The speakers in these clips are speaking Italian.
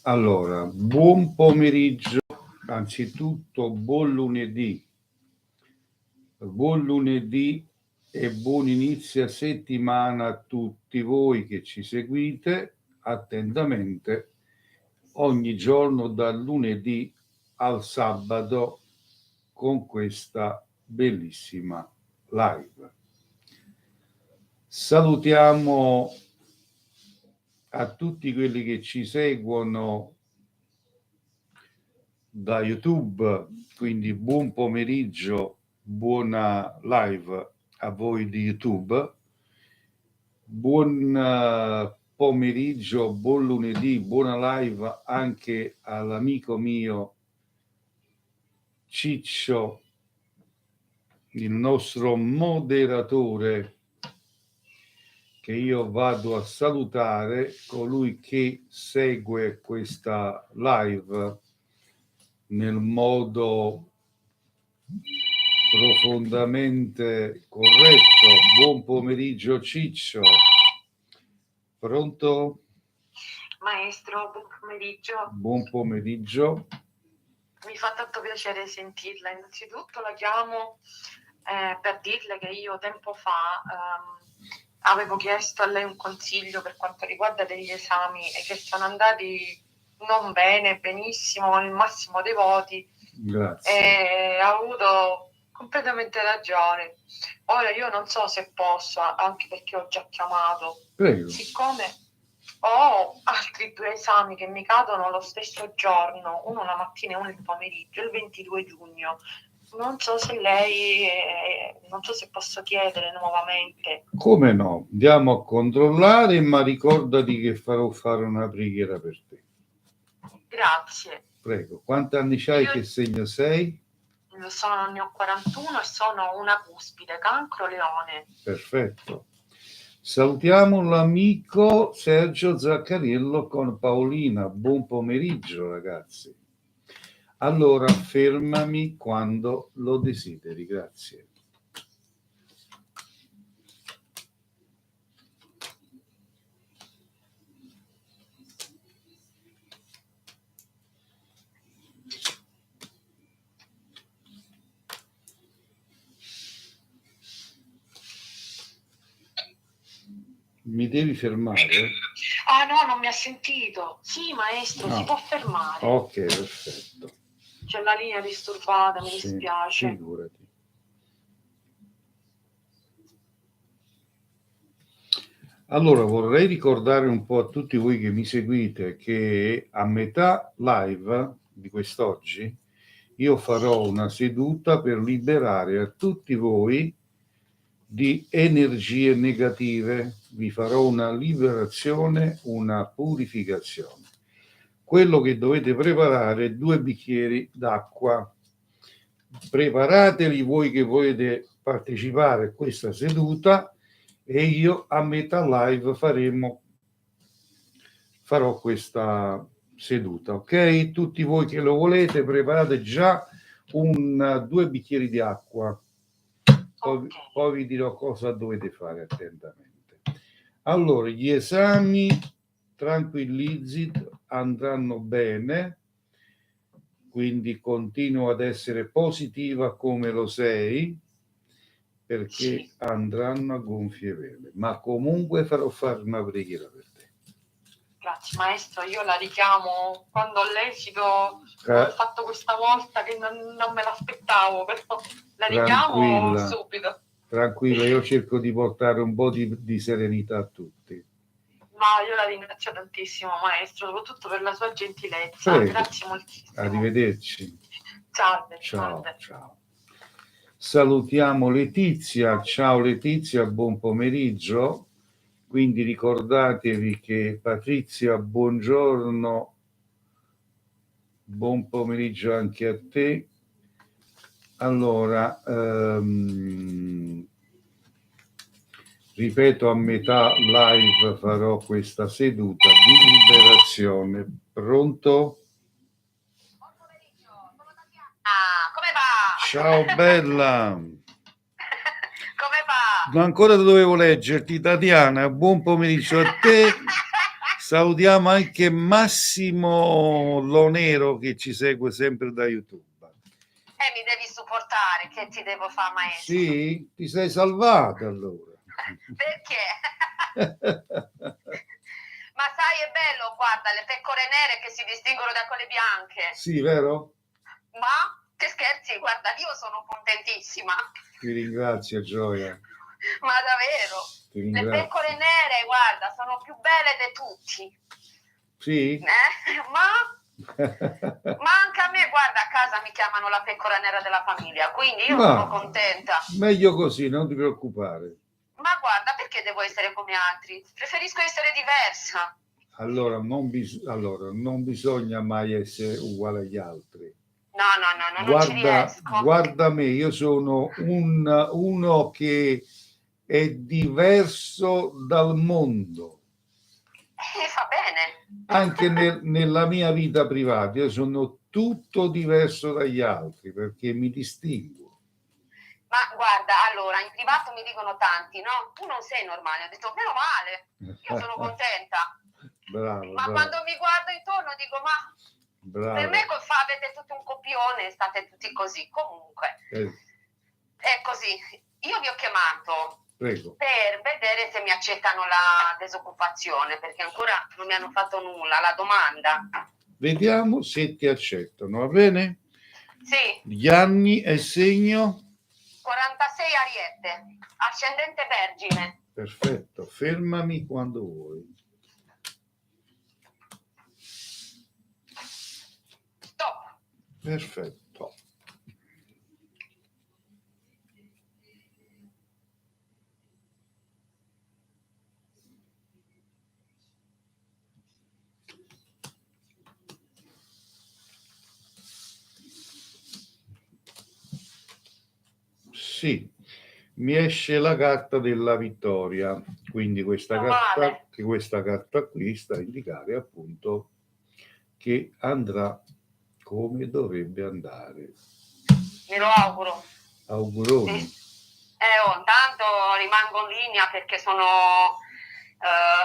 Allora, buon pomeriggio, anzitutto buon lunedì e buon inizio settimana a tutti voi che ci seguite attentamente ogni giorno dal lunedì al sabato con questa bellissima live. Salutiamo a tutti quelli che ci seguono da YouTube, quindi buon pomeriggio, buona live a voi di YouTube, buon pomeriggio, buon lunedì, buona live anche all'amico mio Ciccio, il nostro moderatore, che io vado a salutare, colui che segue questa live nel modo profondamente corretto. Buon pomeriggio Ciccio. Pronto? Maestro, buon pomeriggio. Buon pomeriggio. Mi fa tanto piacere sentirla. Innanzitutto la chiamo per dirle che io tempo fa avevo chiesto a lei un consiglio per quanto riguarda degli esami e che sono andati non bene, benissimo, con il massimo dei voti. Grazie. E ha avuto completamente ragione. Ora io non so se posso, anche perché ho già chiamato. Prego. Siccome ho altri 2 esami che mi cadono lo stesso giorno, uno la mattina e uno il pomeriggio, il 22 giugno. Non so se lei, non so se posso chiedere nuovamente. Come no? Andiamo a controllare, ma ricordati che farò fare una preghiera per te. Grazie. Prego. Quanti anni c'hai? Che segno sei? Ne ho 41 e sono una cuspide, cancro leone. Perfetto. Salutiamo l'amico Sergio Zaccariello con Paolina. Buon pomeriggio, ragazzi. Allora, fermami quando lo desideri. Grazie. Mi devi fermare? Ah no, non mi ha sentito. Sì, maestro, si può fermare. Ok, perfetto. C'è la linea disturbata, mi dispiace. Figurati. Allora, vorrei ricordare un po' a tutti voi che mi seguite che a metà live di quest'oggi io farò una seduta per liberare a tutti voi di energie negative. Vi farò una liberazione, una purificazione. Quello che dovete preparare è 2 bicchieri d'acqua. Preparateli voi che volete partecipare a questa seduta e io a metà live farò questa seduta, ok? Tutti voi che lo volete preparate già 2 bicchieri di acqua. Poi vi dirò cosa dovete fare attentamente. Allora, gli esami, tranquillizzi, andranno bene, quindi continuo ad essere positiva come lo sei, perché andranno a gonfie vele, ma comunque farò fare una preghiera per te. Grazie maestro, io la richiamo quando ho l'esito, come ho fatto questa volta che non me l'aspettavo, però la richiamo subito. Tranquilla, io cerco di portare un po' di serenità a tutti. Ma io la ringrazio tantissimo maestro, soprattutto per la sua gentilezza. Prego. Grazie moltissimo. Arrivederci. Salve. Ciao, salve. ciao. Salutiamo Letizia. Ciao Letizia, buon pomeriggio. Quindi ricordatevi che Patrizia, buongiorno, buon pomeriggio anche a te. Allora, ripeto, a metà live farò questa seduta di liberazione. Pronto? Buon pomeriggio, sono Tatiana. Come va? Ciao bella. Come va? Ma ancora dovevo leggerti, Tatiana. Buon pomeriggio a te. Salutiamo anche Massimo Lonero che ci segue sempre da YouTube. Mi devi supportare, che ti devo fare, maestro? Sì, ti sei salvato allora. Perché? Ma sai, è bello, guarda, le pecore nere che si distinguono da quelle bianche. Sì, vero? Ma che scherzi, guarda, io sono contentissima. Ti ringrazio, Gioia. Ma davvero? Ti Le ringrazio. pecore nere, guarda, sono più belle di tutti. Sì? Ma anche a me, guarda, a casa mi chiamano la pecora nera della famiglia, quindi io Ma sono contenta. meglio così, non ti preoccupare. Ma guarda, perché devo essere come altri? Preferisco essere diversa. Allora non bisogna mai essere uguale agli altri. No, non ci riesco. Guarda me, io sono uno che è diverso dal mondo. Fa bene. Anche nella mia vita privata, io sono tutto diverso dagli altri perché mi distinguo. Ma guarda, allora, in privato mi dicono tanti, no? Tu non sei normale. Ho detto, meno male, io sono contenta. Bravo, Ma bravo. quando mi guardo intorno dico, ma Bravo. per me avete tutto un copione, state tutti così. Comunque, è così. Io vi ho chiamato Prego. per vedere se mi accettano la disoccupazione, perché ancora non mi hanno fatto nulla, la domanda. Vediamo se ti accettano, va bene? Sì. Gli anni e segno? 46 Ariete, ascendente Vergine. Perfetto, fermami quando vuoi. Stop. Perfetto. Sì, mi esce la carta della vittoria, quindi questa carta qui sta a indicare appunto che andrà come dovrebbe andare. Me lo auguro. Auguroni. Intanto rimango in linea perché sono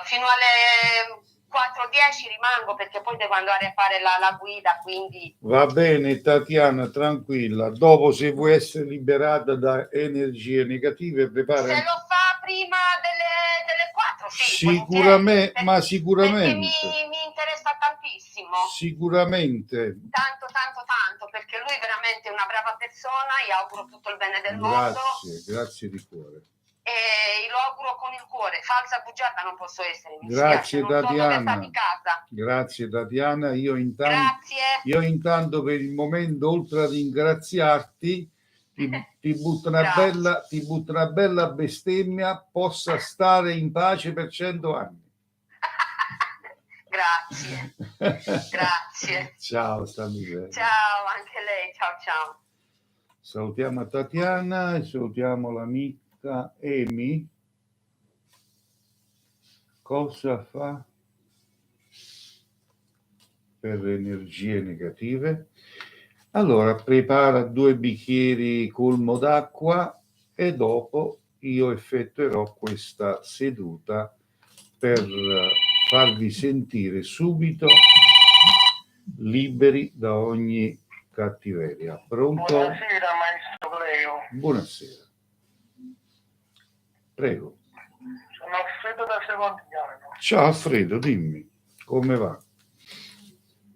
fino alle 4:10 rimango perché poi devo andare a fare la guida, quindi... Va bene, Tatiana, tranquilla. Dopo, se vuoi essere liberata da energie negative, prepara... Se lo fa prima delle 4, sì. Sicuramente, volentieri, ma sicuramente. Perché mi interessa tantissimo. Sicuramente. Tanto, perché lui è veramente una brava persona, gli auguro tutto il bene del mondo. Grazie di cuore. E lo auguro con il cuore. Falsa bugiarda non posso essere. Grazie, Tatiana. Grazie Tatiana. Io intanto per il momento, oltre a ringraziarti, ti butto una bella bestemmia, possa stare in pace per 100 anni. Grazie. Ciao, stammi bene. Ciao, anche lei. Ciao. Salutiamo Tatiana e salutiamo l'amica Emi. Cosa fa per le energie negative? Allora, prepara 2 bicchieri colmo d'acqua e dopo io effettuerò questa seduta per farvi sentire subito liberi da ogni cattiveria. Pronto? Buonasera, maestro Cleo. Buonasera. Prego. Sono Alfredo da Secondiano. Ciao Alfredo, dimmi, come va?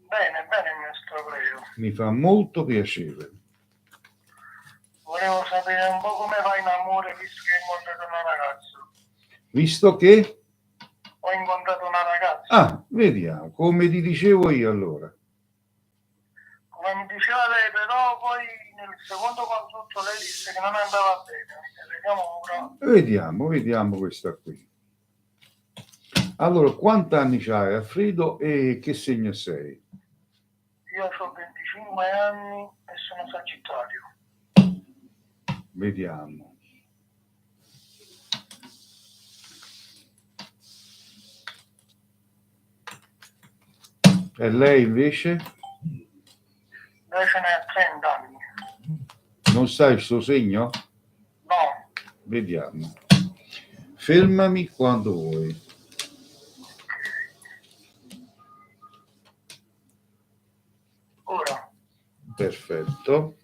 Bene, maestro Cleo. Mi fa molto piacere. Volevo sapere un po' come va in amore visto che ho incontrato una ragazza. Visto che? Ho incontrato una ragazza. Ah, vediamo, come ti dicevo io allora. Come mi diceva lei, però poi nel secondo consulto lei disse che non andava bene. Vediamo questa qui. Allora, quanti anni c'hai, Alfredo, e che segno sei? Io ho 25 anni e sono Sagittario. Vediamo. E lei invece? Lei ce ne ha 30 anni. Non sai il suo segno? No. Vediamo. Fermami quando vuoi. Perfetto.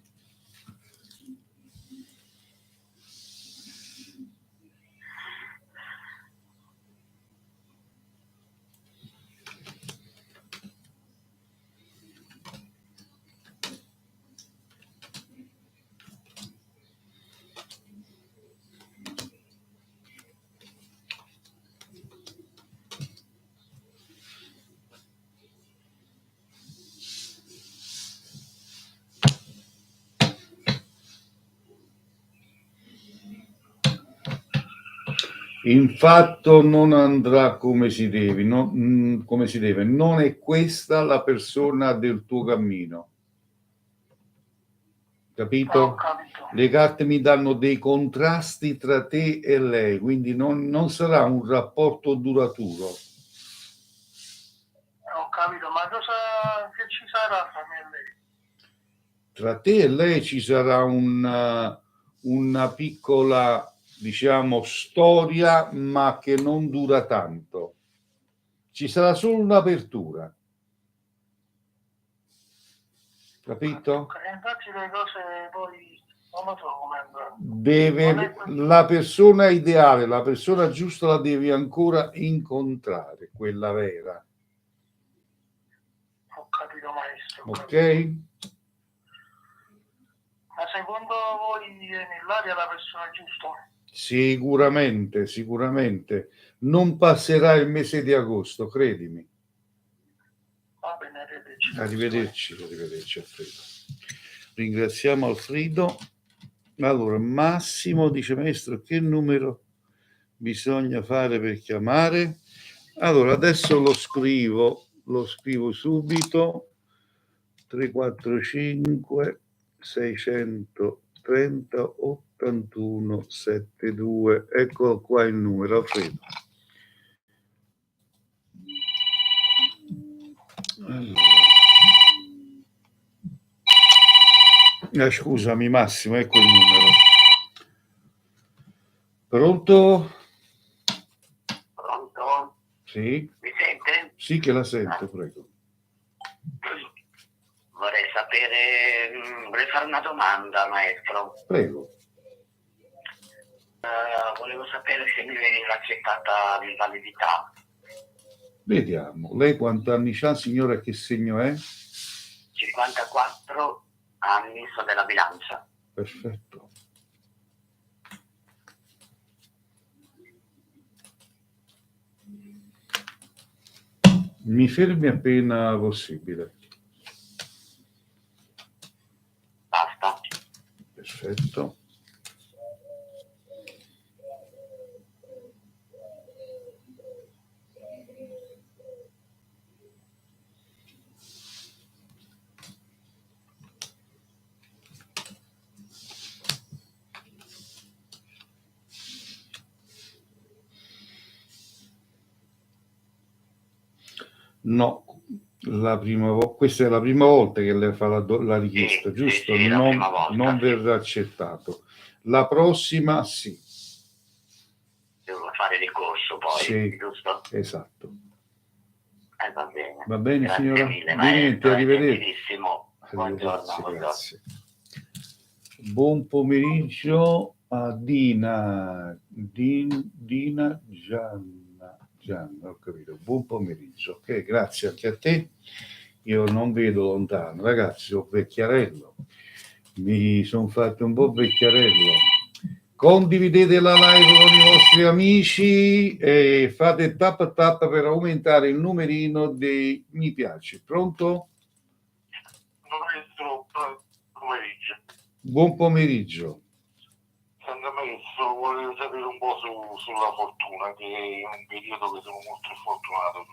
Il fatto non andrà come si deve, come si deve. Non è questa la persona del tuo cammino. Capito? Ho capito. Le carte mi danno dei contrasti tra te e lei, quindi non sarà un rapporto duraturo. Ho capito, ma cosa che ci sarà tra me e lei? Tra te e lei ci sarà una piccola, diciamo, storia, ma che non dura tanto. Ci sarà solo un'apertura. Capito? Infatti le cose poi non lo so come andrà. La persona ideale, la persona giusta la devi ancora incontrare, quella vera. Ho capito, maestro. Ok? Ma secondo voi è nell'aria la persona giusta? Sicuramente, sicuramente. Non passerà il mese di agosto, credimi. Va bene, arrivederci. Arrivederci Alfredo. Ringraziamo Alfredo. Allora, Massimo dice, maestro, che numero bisogna fare per chiamare? Allora, adesso lo scrivo subito. 345 630 81 72. Ecco qua il numero, Alfredo. Allora. Scusami Massimo, ecco il numero. Pronto? Pronto? Sì? Mi sente? Sì che la sento, prego. Vorrei fare una domanda, maestro. Prego. Volevo sapere se mi veniva accettata l'invalidità. Vediamo. Lei quanti anni ha, signora? Che segno è? 54 anni, so della bilancia. Perfetto. Mi fermi appena possibile. Basta. Perfetto. No, questa è la prima volta che lei fa la richiesta, Sì, giusto? sì, la prima volta, non sì. verrà accettato. La prossima sì. Devo fare ricorso poi, Sì, giusto? esatto. Va bene. Va bene, Grazie signora? mille, Niente, arrivederci. gentilissimo. Buongiorno. Grazie. Buon pomeriggio a Dina Gianna, ho capito. Buon pomeriggio. Ok, grazie anche a te. Io non vedo lontano, ragazzi, sono vecchiarello. Mi sono fatto un po' vecchiarello. Condividete la live con i vostri amici e fate tap tap per aumentare il numerino dei mi piace. Pronto? Maestro, pomeriggio. Buon pomeriggio. Senta maestro, volevo sapere un po' sulla fortuna, che è un periodo che sono molto fortunato.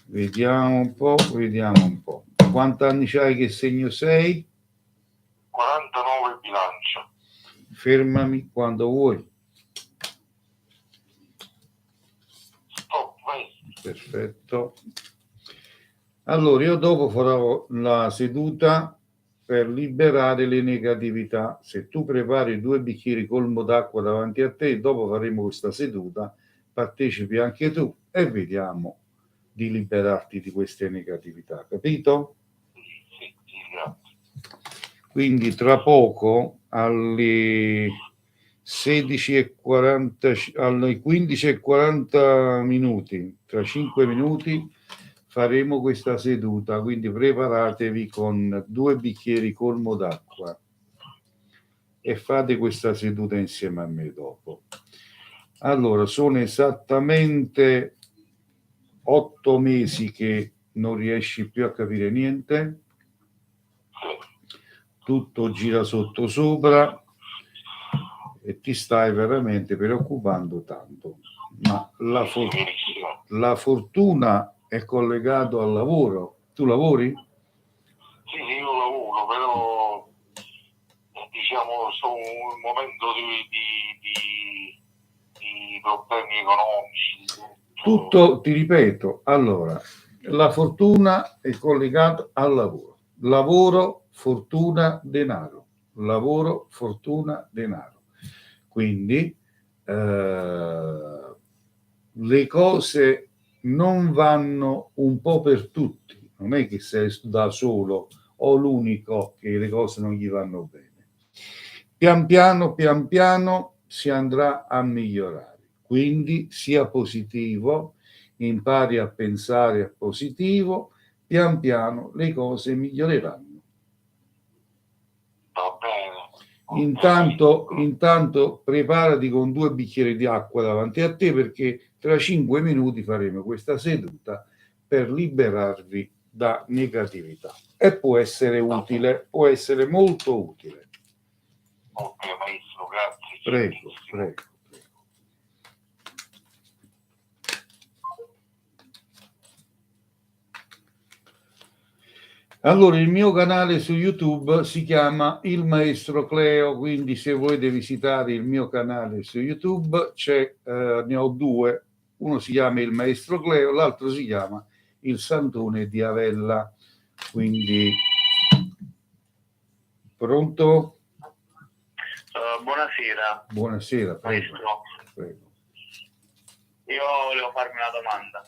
Vediamo un po'. Quanti anni c'hai, che segno sei? 49 bilancia. Fermami quando vuoi. Stop, maestro. Perfetto. Allora, io dopo farò la seduta per liberare le negatività. Se tu prepari 2 bicchieri colmo d'acqua davanti a te, dopo faremo questa seduta, partecipi anche tu e vediamo di liberarti di queste negatività, capito? Sì, grazie. quindi tra poco alle 16:40, alle 15:40 minuti, tra 5 minuti faremo questa seduta, quindi preparatevi con 2 bicchieri colmo d'acqua e fate questa seduta insieme a me dopo. Allora, sono esattamente 8 mesi che non riesci più a capire niente, tutto gira sotto sopra e ti stai veramente preoccupando tanto, ma la fortuna è collegata al lavoro. Tu lavori? Sì, io lavoro, però diciamo sono un momento di problemi economici. Tutto, ti ripeto, allora, la fortuna è collegata al lavoro. Lavoro, fortuna, denaro. Lavoro, fortuna, denaro. Quindi le cose non vanno un po' per tutti. Non è che sei da solo o l'unico che le cose non gli vanno bene. Pian piano si andrà a migliorare. Quindi sia positivo, impari a pensare a positivo, pian piano le cose miglioreranno. Va bene. Intanto preparati con 2 bicchieri di acqua davanti a te, perché tra 5 minuti faremo questa seduta per liberarvi da negatività e può essere utile, può essere molto utile. Ok, maestro, grazie. Prego. Allora, il mio canale su YouTube si chiama Il Maestro Cleo, quindi se volete visitare il mio canale su YouTube ne ho 2, uno si chiama Il Maestro Cleo, l'altro si chiama Il Santone di Avella. Quindi, pronto? Buonasera. Buonasera, Maestro. Prego. Io volevo farmi una domanda.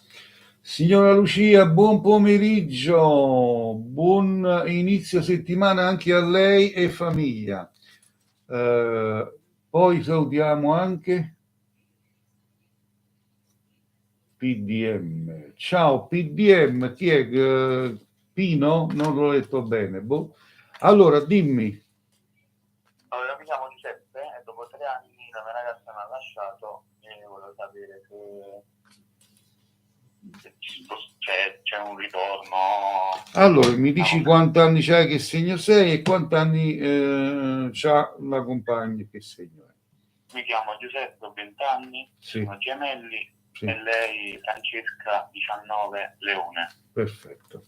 Signora Lucia, buon pomeriggio, buon inizio settimana anche a lei e famiglia. Poi salutiamo anche PDM. Ciao PDM, chi è? Pino? Non l'ho letto bene. Boh. Allora, dimmi. Allora, mi chiamo Giuseppe e dopo 3 anni la mia ragazza mi ha lasciato e volevo sapere se c'è un ritorno. Allora, mi dici quanti anni c'hai, che segno sei e quanti anni c'ha la compagna, che segno è? Mi chiamo Giuseppe, ho 20 anni, Sì. sono gemelli Sì. e lei Francesca, 19, Leone. Perfetto.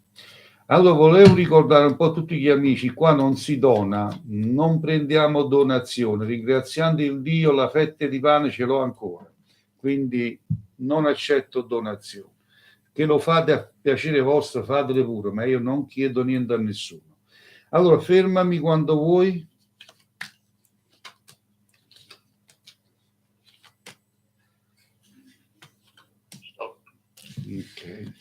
Allora, volevo ricordare un po' a tutti gli amici, qua non si dona, non prendiamo donazione, ringraziando il Dio la fetta di pane ce l'ho ancora, quindi non accetto donazioni. Che lo fate a piacere vostro, fatelo pure, ma io non chiedo niente a nessuno. Allora, fermami quando vuoi. Ok.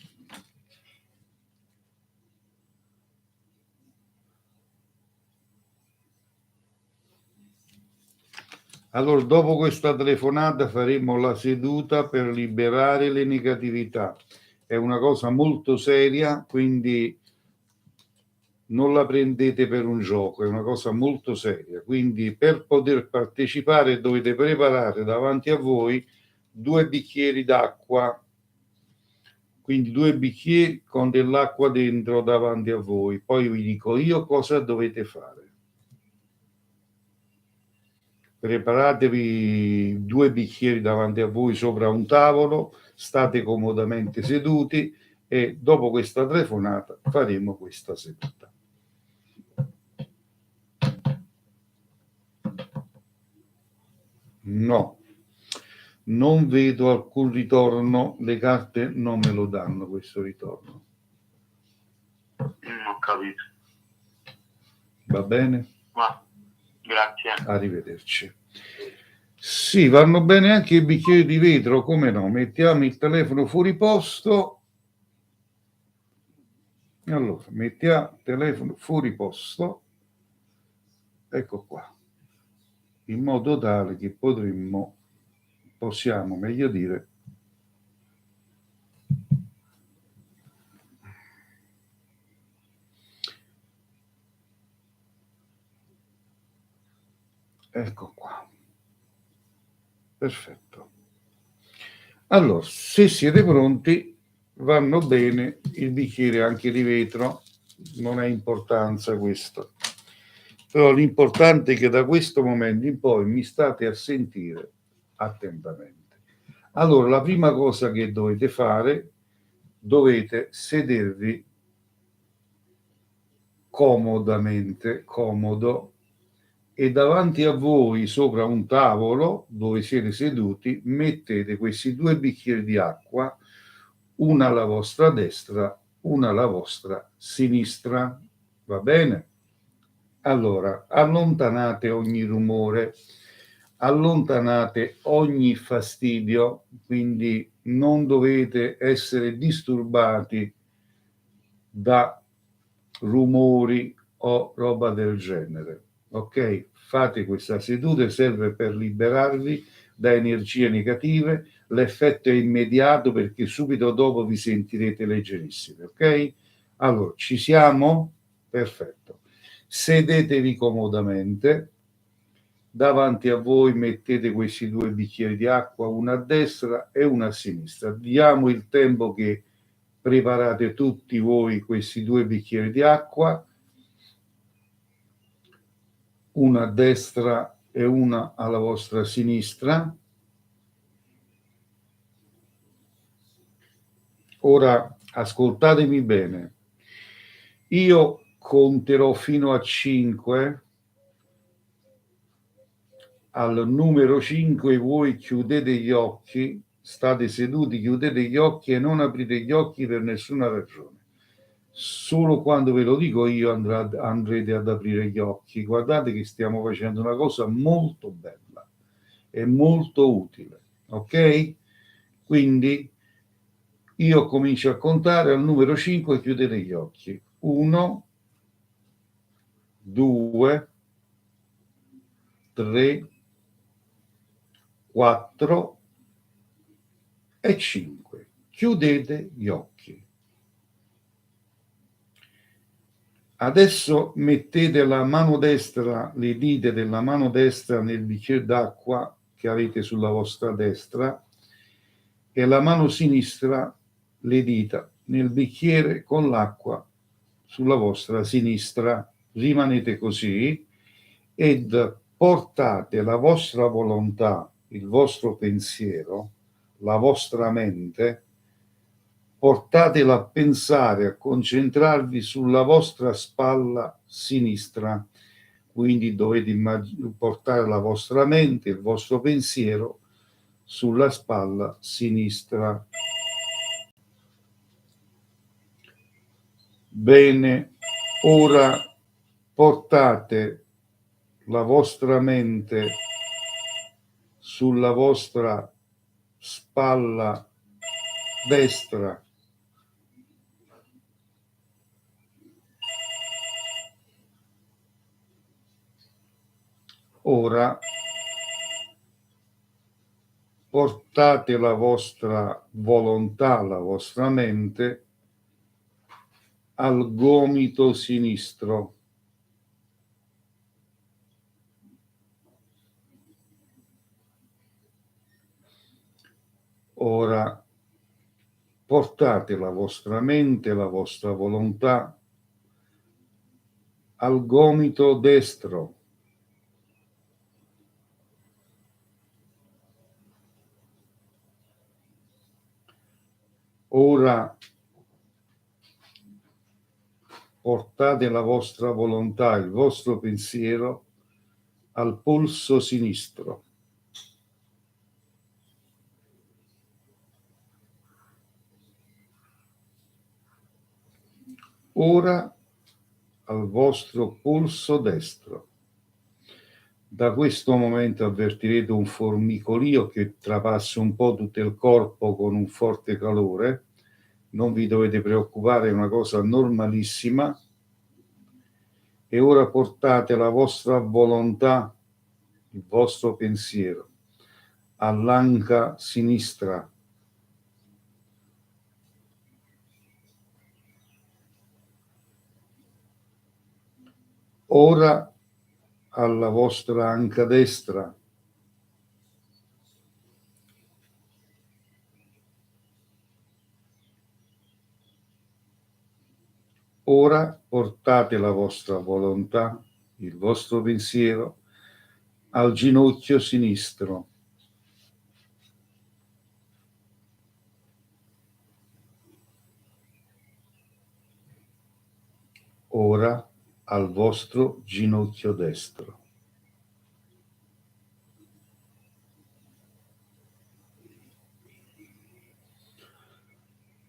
Allora, dopo questa telefonata faremo la seduta per liberare le negatività. È una cosa molto seria, quindi non la prendete per un gioco, è una cosa molto seria. Quindi per poter partecipare dovete preparare davanti a voi 2 bicchieri d'acqua, quindi 2 bicchieri con dell'acqua dentro davanti a voi. Poi vi dico io cosa dovete fare. Preparatevi 2 bicchieri davanti a voi sopra un tavolo, state comodamente seduti e dopo questa telefonata faremo questa seduta. No, non vedo alcun ritorno, le carte non me lo danno questo ritorno. Ho capito. Va bene? Ma grazie. Arrivederci. Sì, vanno bene anche i bicchieri di vetro, come no? Mettiamo il telefono fuori posto. Allora, mettiamo il telefono fuori posto. ecco qua, in modo tale che possiamo meglio dire, ecco qua, perfetto. Allora, se siete pronti, vanno bene il bicchiere anche di vetro, non ha importanza questo, però l'importante è che da questo momento in poi mi state a sentire attentamente. Allora, la prima cosa che dovete fare, dovete sedervi comodo, e davanti a voi, sopra un tavolo dove siete seduti, mettete questi 2 bicchieri di acqua, una alla vostra destra, una alla vostra sinistra. Va bene? Allora, allontanate ogni rumore, allontanate ogni fastidio, quindi non dovete essere disturbati da rumori o roba del genere. Ok? Fate questa seduta, serve per liberarvi da energie negative, l'effetto è immediato perché subito dopo vi sentirete leggerissimi, ok? Allora, ci siamo? Perfetto. Sedetevi comodamente, davanti a voi mettete questi 2 bicchieri di acqua, una a destra e una a sinistra. Diamo il tempo che preparate tutti voi questi 2 bicchieri di acqua, una a destra e una alla vostra sinistra. Ora ascoltatemi bene. Io conterò fino a 5. Al numero 5 voi chiudete gli occhi, state seduti, chiudete gli occhi e non aprite gli occhi per nessuna ragione. Solo quando ve lo dico io andrete ad aprire gli occhi. Guardate che stiamo facendo una cosa molto bella e molto utile, ok? Quindi io comincio a contare al numero 5 e chiudete gli occhi. 1, 2, 3, 4 e 5. Chiudete gli occhi. Adesso mettete la mano destra, le dita della mano destra nel bicchiere d'acqua che avete sulla vostra destra e la mano sinistra, le dita nel bicchiere con l'acqua sulla vostra sinistra. Rimanete così ed portate la vostra volontà, il vostro pensiero, la vostra mente, portatela a pensare, a concentrarvi sulla vostra spalla sinistra. Quindi dovete portare la vostra mente, il vostro pensiero sulla spalla sinistra. Bene, ora portate la vostra mente sulla vostra spalla destra. Ora portate la vostra volontà, la vostra mente al gomito sinistro. Ora portate la vostra mente, la vostra volontà al gomito destro. Ora portate la vostra volontà, il vostro pensiero al polso sinistro. Ora al vostro polso destro. Da questo momento avvertirete un formicolio che trapassa un po' tutto il corpo con un forte calore. Non vi dovete preoccupare, è una cosa normalissima. e ora portate la vostra volontà, il vostro pensiero, all'anca sinistra. Ora alla vostra anca destra. Ora portate la vostra volontà, il vostro pensiero, al ginocchio sinistro. Ora al vostro ginocchio destro.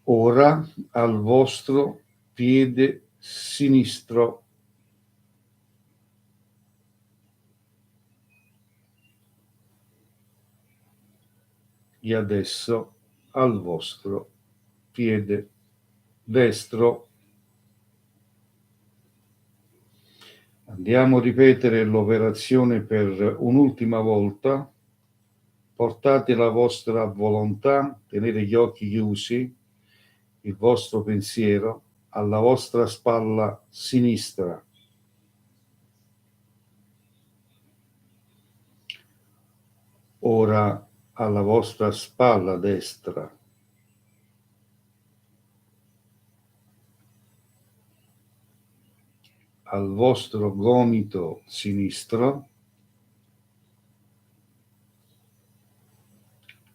Ora al vostro piede sinistro. E adesso al vostro piede destro. Andiamo a ripetere l'operazione per un'ultima volta. Portate la vostra volontà, tenete gli occhi chiusi, il vostro pensiero alla vostra spalla sinistra. Ora alla vostra spalla destra. Al vostro gomito sinistro,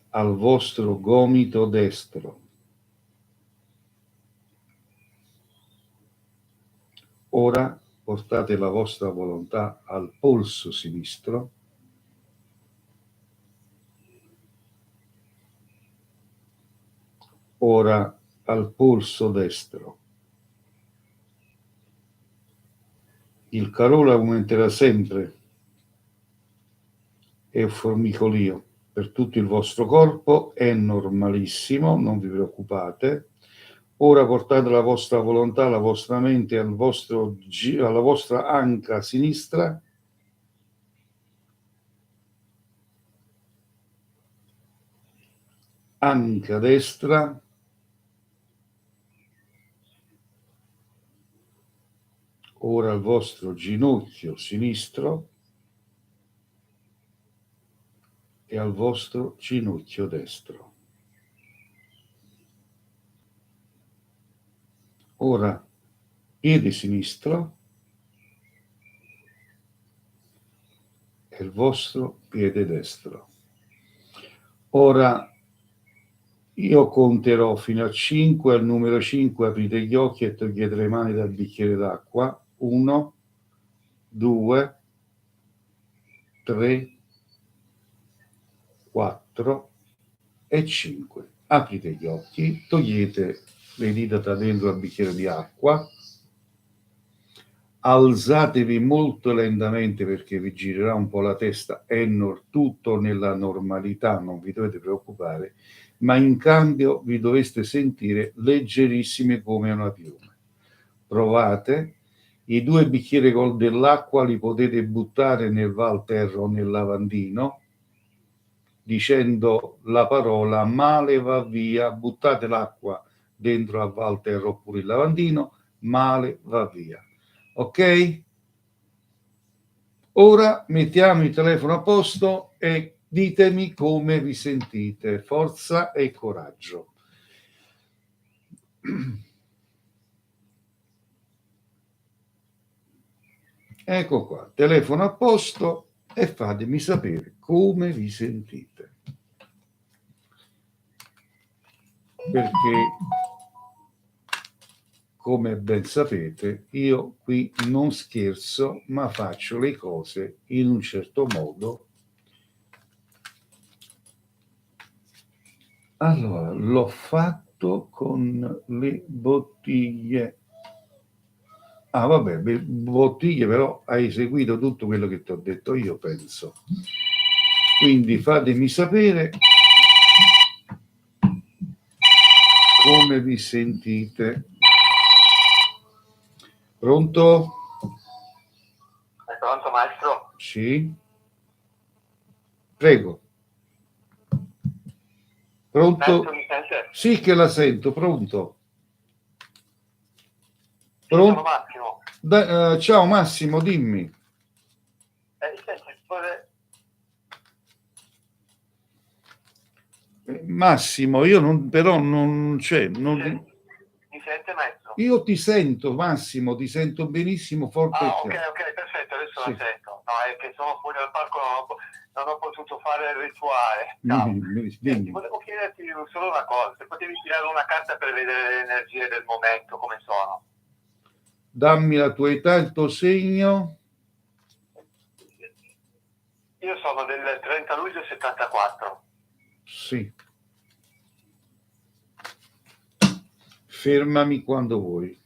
al vostro gomito destro. Ora portate la vostra volontà al polso sinistro, ora al polso destro. Il calore aumenterà sempre, è un formicolio per tutto il vostro corpo, è normalissimo, non vi preoccupate. Ora portate la vostra volontà, la vostra mente alla vostra anca sinistra, anca destra, ora al vostro ginocchio sinistro e al vostro ginocchio destro. Ora piede sinistro e il vostro piede destro. Ora io conterò fino a 5, al numero 5 aprite gli occhi e togliete le mani dal bicchiere d'acqua. 1, 2, 3, 4 e 5. Aprite gli occhi, togliete le dita da dentro al bicchiere di acqua, alzatevi molto lentamente perché vi girerà un po' la testa, è tutto nella normalità, non vi dovete preoccupare, ma in cambio vi dovreste sentire leggerissimi come una piuma. Provate, i 2 bicchieri dell'acqua li potete buttare nel valterra o nel lavandino dicendo la parola male va via, buttate l'acqua dentro al valterra oppure il lavandino, male va via. Ok? Ora mettiamo il telefono a posto e ditemi come vi sentite. Forza e coraggio. Ecco qua, telefono a posto e fatemi sapere come vi sentite. Perché, come ben sapete, io qui non scherzo, ma faccio le cose in un certo modo. Allora, l'ho fatto con le bottiglie. Ah, vabbè, bottiglie, però hai seguito tutto quello che ti ho detto io, penso. Quindi fatemi sapere come vi sentite. Pronto? maestro? Sì. Prego. Pronto? Maestro, mi sente? Sì che la sento, pronto. Sono Pronto? Massimo. Ciao Massimo, dimmi. Senti, Massimo, io non, però non c'è. mi sente, maestro? Io ti sento, Massimo, ti sento benissimo, forte e Ah, ok, chiaro. perfetto, adesso Sì. la sento. No, è che sono fuori dal parco, non ho potuto fare il rituale. Ciao. Senti, Dimmi. volevo chiederti solo una cosa, se potevi tirare una carta per vedere le energie del momento, come sono. Dammi la tua età, il tuo segno. Io sono del 30 luglio 74. Sì. Fermami quando vuoi.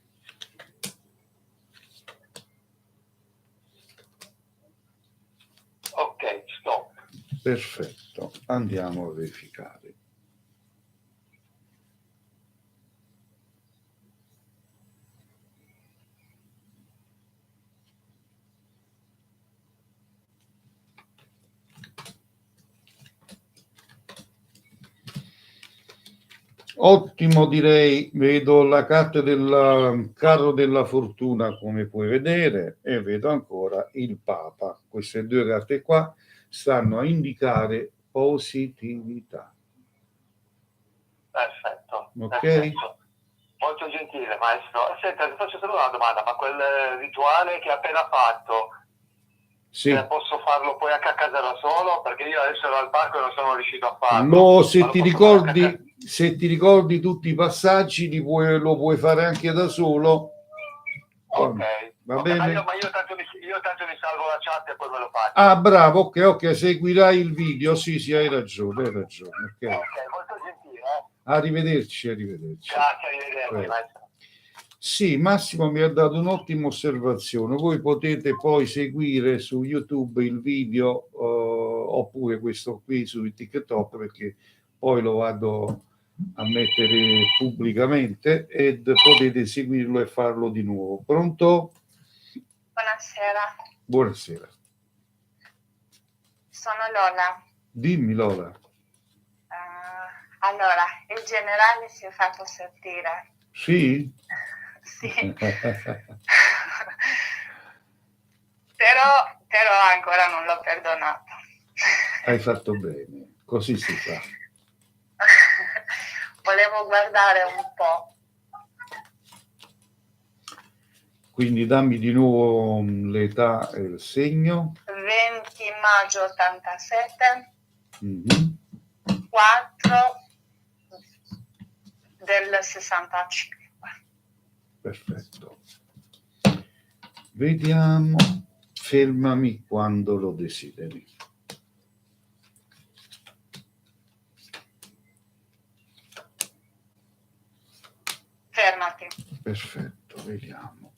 Ok, stop. Perfetto, andiamo a verificare. Ottimo, direi, vedo la carta del carro della fortuna, come puoi vedere, e vedo ancora il Papa. Queste due carte qua stanno a indicare positività. Perfetto. Ok? Perfetto. Molto gentile, maestro. Senta, ti faccio solo una domanda, ma quel rituale che ha appena fatto, Sì. posso farlo poi anche a casa da solo? Perché io adesso ero al parco e non sono riuscito a farlo. Se ti ricordi tutti i passaggi, lo puoi fare anche da solo. Ok, Va okay, bene? ma io tanto mi salvo la chat e poi me lo faccio. Ah, bravo, ok, seguirai il video. Sì, hai ragione, Ok. Ok, molto gentile. Arrivederci. Grazie, arrivederci, maestro. Sì, Massimo mi ha dato un'ottima osservazione. Voi potete poi seguire su YouTube il video oppure questo qui su TikTok, perché poi lo vado a mettere pubblicamente ed potete seguirlo e farlo di nuovo. Pronto? Buonasera, Buonasera. sono Lola. Dimmi Lola. Allora, il generale si è fatto sentire. Sì? Sì. però ancora non l'ho perdonato. Hai fatto bene, così si fa. Volevo guardare un po'. Quindi dammi di nuovo l'età e il segno. 20 maggio 87, Mm-hmm. 4 del 65. Perfetto. Vediamo. Fermami quando lo desideri. Fermati. Perfetto, vediamo.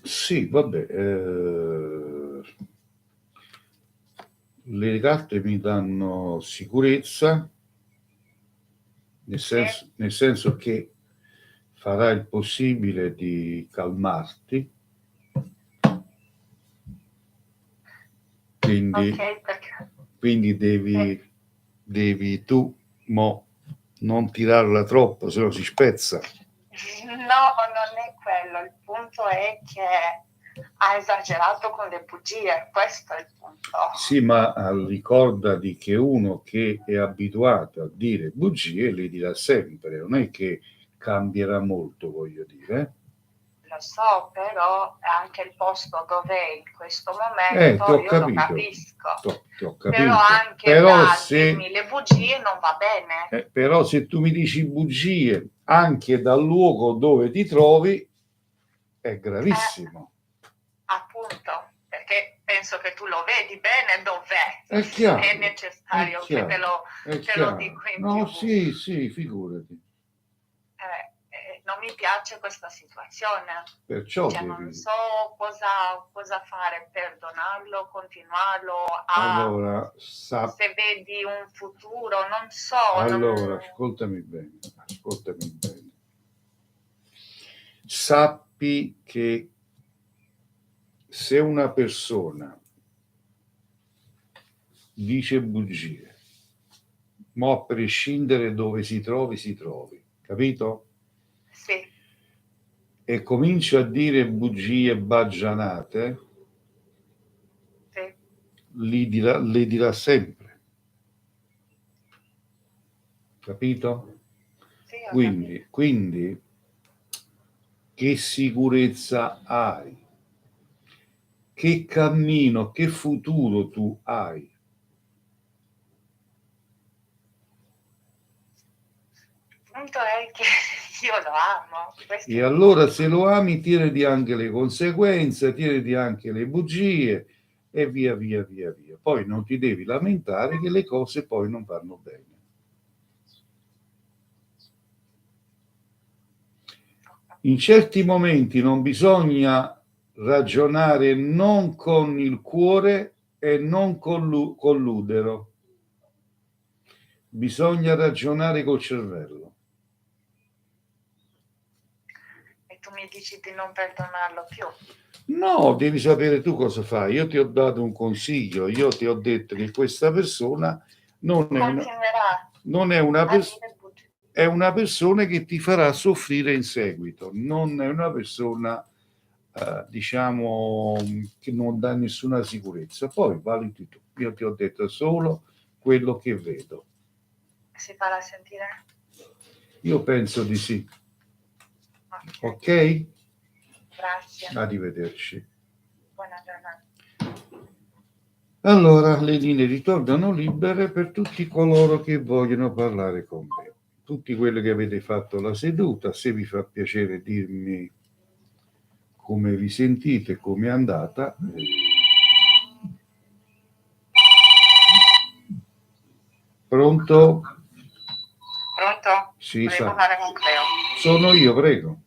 Sì, vabbè. Le carte mi danno sicurezza, nel senso che farà il possibile di calmarti. Quindi devi tu non tirarla troppo, se no si spezza. No, non è quello. Il punto è che ha esagerato con le bugie. Questo è il punto. Sì, ma ricordati che uno che è abituato a dire bugie le dirà sempre, non è che cambierà molto, voglio dire. Lo so, però è anche il posto dove è in questo momento, Lo capisco. Ti ho capito. Però anche dirmi le bugie non va bene. Però se tu mi dici bugie anche dal luogo dove ti trovi, è gravissimo. Appunto, perché penso che tu lo vedi bene dov'è. È chiaro, è necessario è che chiaro, te lo chiaro. dico in No, TV. sì, figurati. Non mi piace questa situazione, Perciò cioè, non devi... so cosa fare, perdonarlo, continuarlo Allora, se vedi un futuro, non so. allora, ascoltami bene. Sappi che se una persona dice bugie, ma a prescindere dove si trovi, capito? Sì, E comincia a dire bugie baggianate, sì, le dirà sempre, capito? sì, ho capito. Quindi, che sicurezza hai? Che cammino, che futuro tu hai? Il punto è che io lo amo. Questo E è il allora punto. se lo ami, tirati anche le conseguenze, tirati anche le bugie e via. Poi non ti devi lamentare che le cose poi non vanno bene. In certi momenti non bisogna ragionare non con il cuore e non con l'udero, bisogna ragionare col cervello. E tu mi dici di non perdonarlo più. No, devi sapere tu cosa fai. Io ti ho dato un consiglio, io ti ho detto che questa persona non è Continuerà non è una a persona, dire bugie. è una persona che ti farà soffrire in seguito, non è una persona, diciamo, che non dà nessuna sicurezza. Poi valuti tu. Io ti ho detto solo quello che vedo. Si farà sentire? Io penso di sì. Ok, Ok? grazie. Arrivederci. Buona giornata. Allora, le linee ritornano libere per tutti coloro che vogliono parlare con me. Tutti quelli che avete fatto la seduta, se vi fa piacere dirmi come vi sentite, come è andata. Pronto? Pronto? Sì, Volevo sa. parlare con Cleo. Sono io, prego.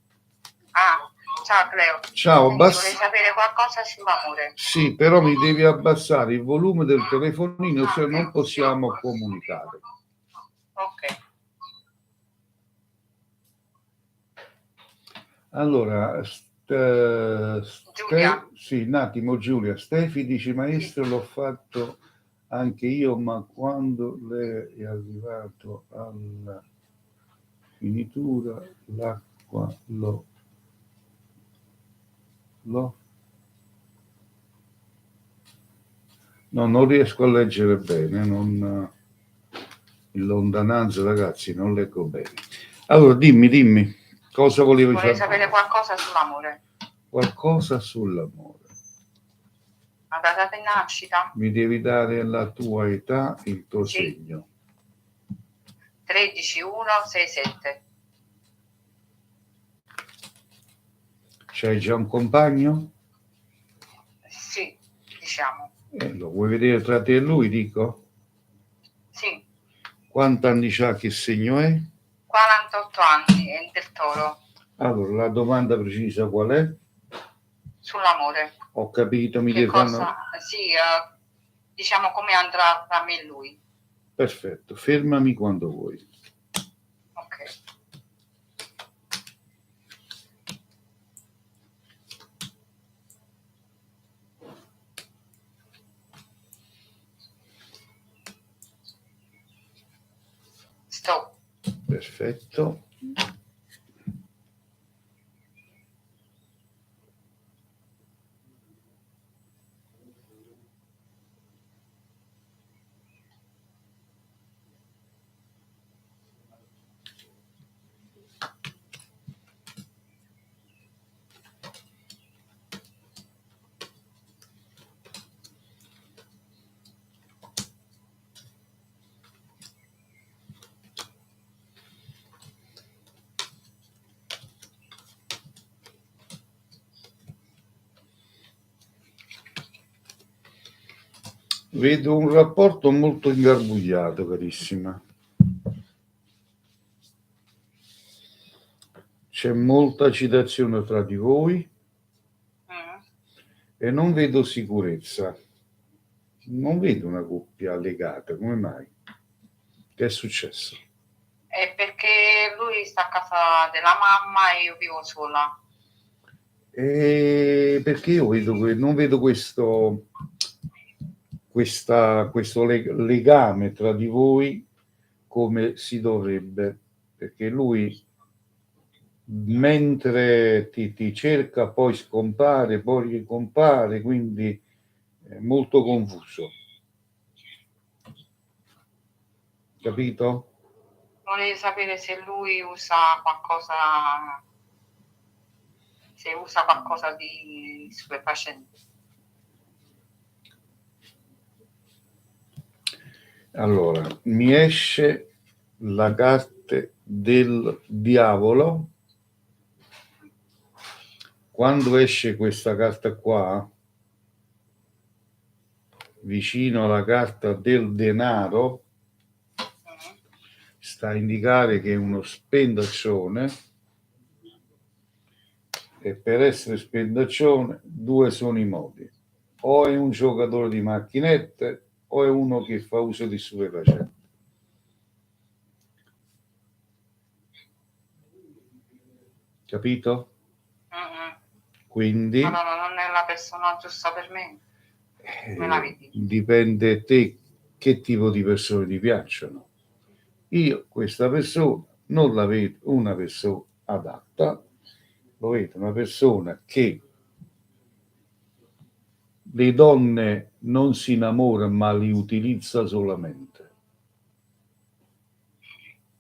Ah, ciao Cleo. Ciao, Senti, vorrei sapere qualcosa sull'amore. Sì, però mi devi abbassare il volume del telefonino, se no non possiamo comunicare. Ok. Allora, Giulia. sì, un attimo Giulia, Stefi dice maestro l'ho fatto anche io, ma quando lei è arrivato alla finitura l'acqua l'ho no, non riesco a leggere bene, in lontananza ragazzi, non leggo bene. Allora dimmi, cosa volevi Vorrei sapere? sapere qualcosa sull'amore. Qualcosa sull'amore. La data di nascita? Mi devi dare la tua età, il tuo Sì. segno. 13-1-6-7. C'hai già un compagno? Sì, diciamo. Lo vuoi vedere tra te e lui, dico? Sì, Quanti anni c'ha, che segno è? 48 anni, è del Toro. Allora, la domanda precisa qual è? Sull'amore. Ho capito, mi Che devi fare... cosa? Sì, diciamo come andrà tra me e lui. Perfetto, fermami quando vuoi. Ok. Stop. Perfetto. Vedo un rapporto molto ingarbugliato, carissima. C'è molta agitazione tra di voi e non vedo sicurezza. Non vedo una coppia legata. Come mai? Che è successo? È perché lui sta a casa della mamma e io vivo sola. Perché io non vedo questo legame tra di voi come si dovrebbe, perché lui mentre ti cerca poi scompare, poi ricompare, quindi è molto confuso. Capito? Volevo sapere se lui usa qualcosa di stupefacente. Allora, mi esce la carta del diavolo. Quando esce questa carta qua, vicino alla carta del denaro, sta a indicare che è uno spendaccione, e per essere spendaccione due sono i modi: o è un giocatore di macchinette o è uno che fa uso di stupefacenti. Capito? Quindi no, non è la persona giusta per me. Me la vedi? Dipende te che tipo di persone ti piacciono. Io questa persona non la vedo una persona adatta, lo vedo una persona che le donne non si innamora ma li utilizza solamente.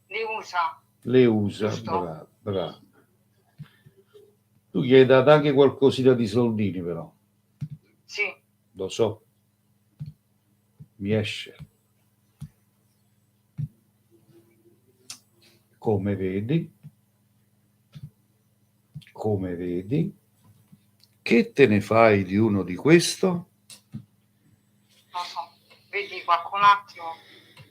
Le usa, Giusto? bravo. Tu gli hai dato anche qualcosina di soldini, però. Sì. Lo so. Mi esce. Come vedi, che te ne fai di uno di questo? Non so, vedi qualcun altro,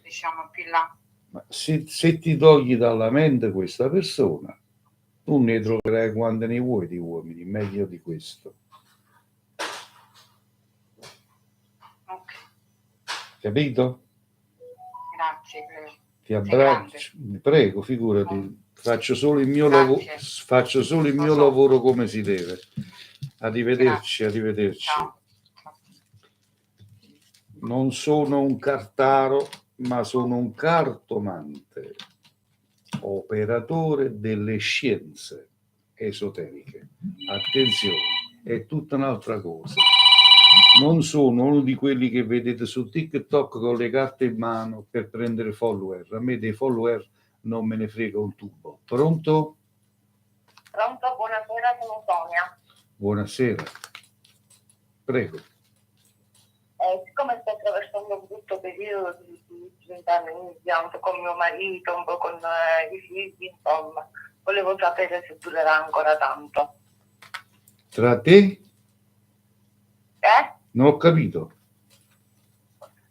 diciamo, più là. Ma se ti togli dalla mente questa persona, tu ne troverai quante ne vuoi di uomini, meglio di questo. Ok. Capito? Grazie. Ti abbraccio, prego, figurati, faccio solo il mio lavoro come si deve. Arrivederci, arrivederci. Ciao. Non sono un cartaro, ma sono un cartomante, operatore delle scienze esoteriche. Attenzione, è tutta un'altra cosa. Non sono uno di quelli che vedete su TikTok con le carte in mano per prendere follower. A me dei follower non me ne frega un tubo. Pronto? Pronto, buonasera, sono Sonia. Buonasera. Prego. Siccome sto attraversando un brutto periodo di famiglia, un po' con mio marito, un po' con i figli, insomma, volevo sapere se durerà ancora tanto. Tra te? Non ho capito.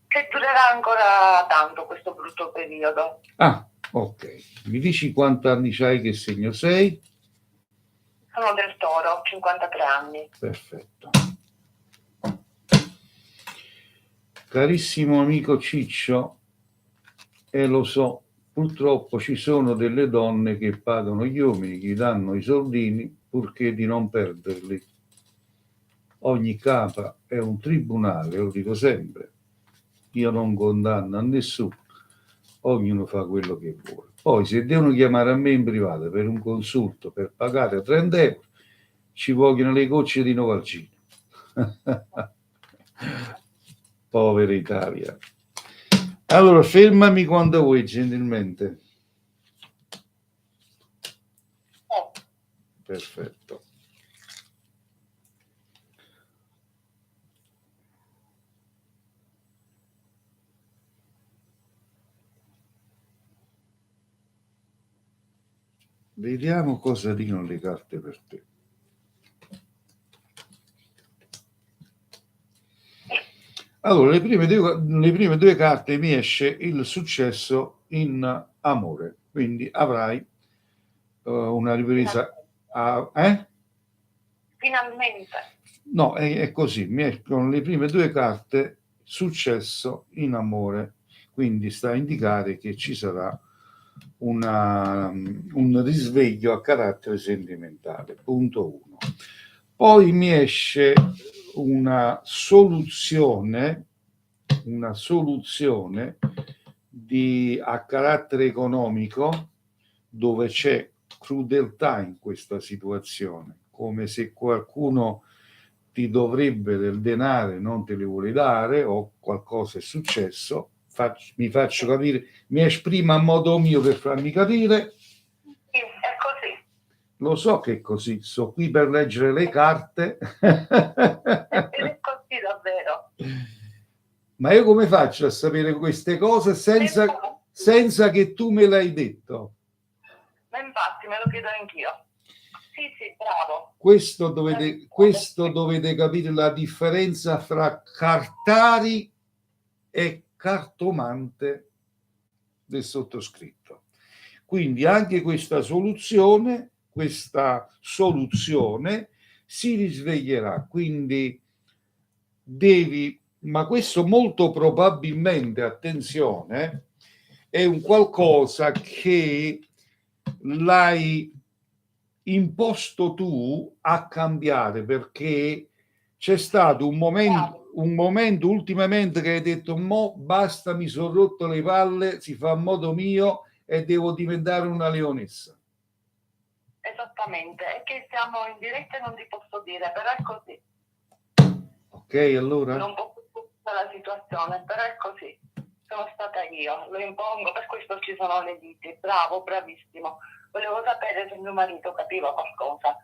Che durerà ancora tanto questo brutto periodo. Ah, ok. Mi dici quanti anni c'hai, che segno sei? Sono del Toro, 53 anni. Perfetto. Carissimo amico Ciccio, lo so, purtroppo ci sono delle donne che pagano gli uomini, gli danno i soldini purché di non perderli. Ogni capa è un tribunale, lo dico sempre. Io non condanno a nessuno, ognuno fa quello che vuole. Poi se devono chiamare a me in privato per un consulto, per pagare 30 euro, ci vogliono le gocce di Novalgina. Povera Italia. Allora, fermami quando vuoi, gentilmente. Perfetto. Vediamo cosa dicono le carte per te. Allora, le prime due carte mi esce il successo in amore, quindi avrai una ripresa. Finalmente. No, è così, mi escono le prime due carte, successo in amore, quindi sta a indicare che ci sarà un risveglio a carattere sentimentale, punto uno. Poi mi esce una soluzione a carattere economico, dove c'è crudeltà in questa situazione, come se qualcuno ti dovrebbe del denaro e non te li vuole dare, o qualcosa è successo. Mi faccio capire, mi esprimo a modo mio per farmi capire. Sì, è così. Lo so che è così, sto qui per leggere le carte. È così davvero. Ma io come faccio a sapere queste cose senza che tu me l'hai detto? Ma infatti me lo chiedo anch'io. Sì, bravo. Questo dovete capire la differenza fra cartari e cartomante del sottoscritto. Quindi anche questa soluzione si risveglierà, quindi ma questo molto probabilmente, attenzione, è un qualcosa che l'hai imposto tu a cambiare, perché c'è stato un momento ultimamente che hai detto: mo basta, mi sono rotto le palle, si fa a modo mio e devo diventare una leonessa. Esattamente, è che siamo in diretta e non ti posso dire, però è così. Ok, allora? Non posso la situazione, però è così. Sono stata io, lo impongo, per questo ci sono le liti. Bravo, bravissimo. Volevo sapere se mio marito capiva qualcosa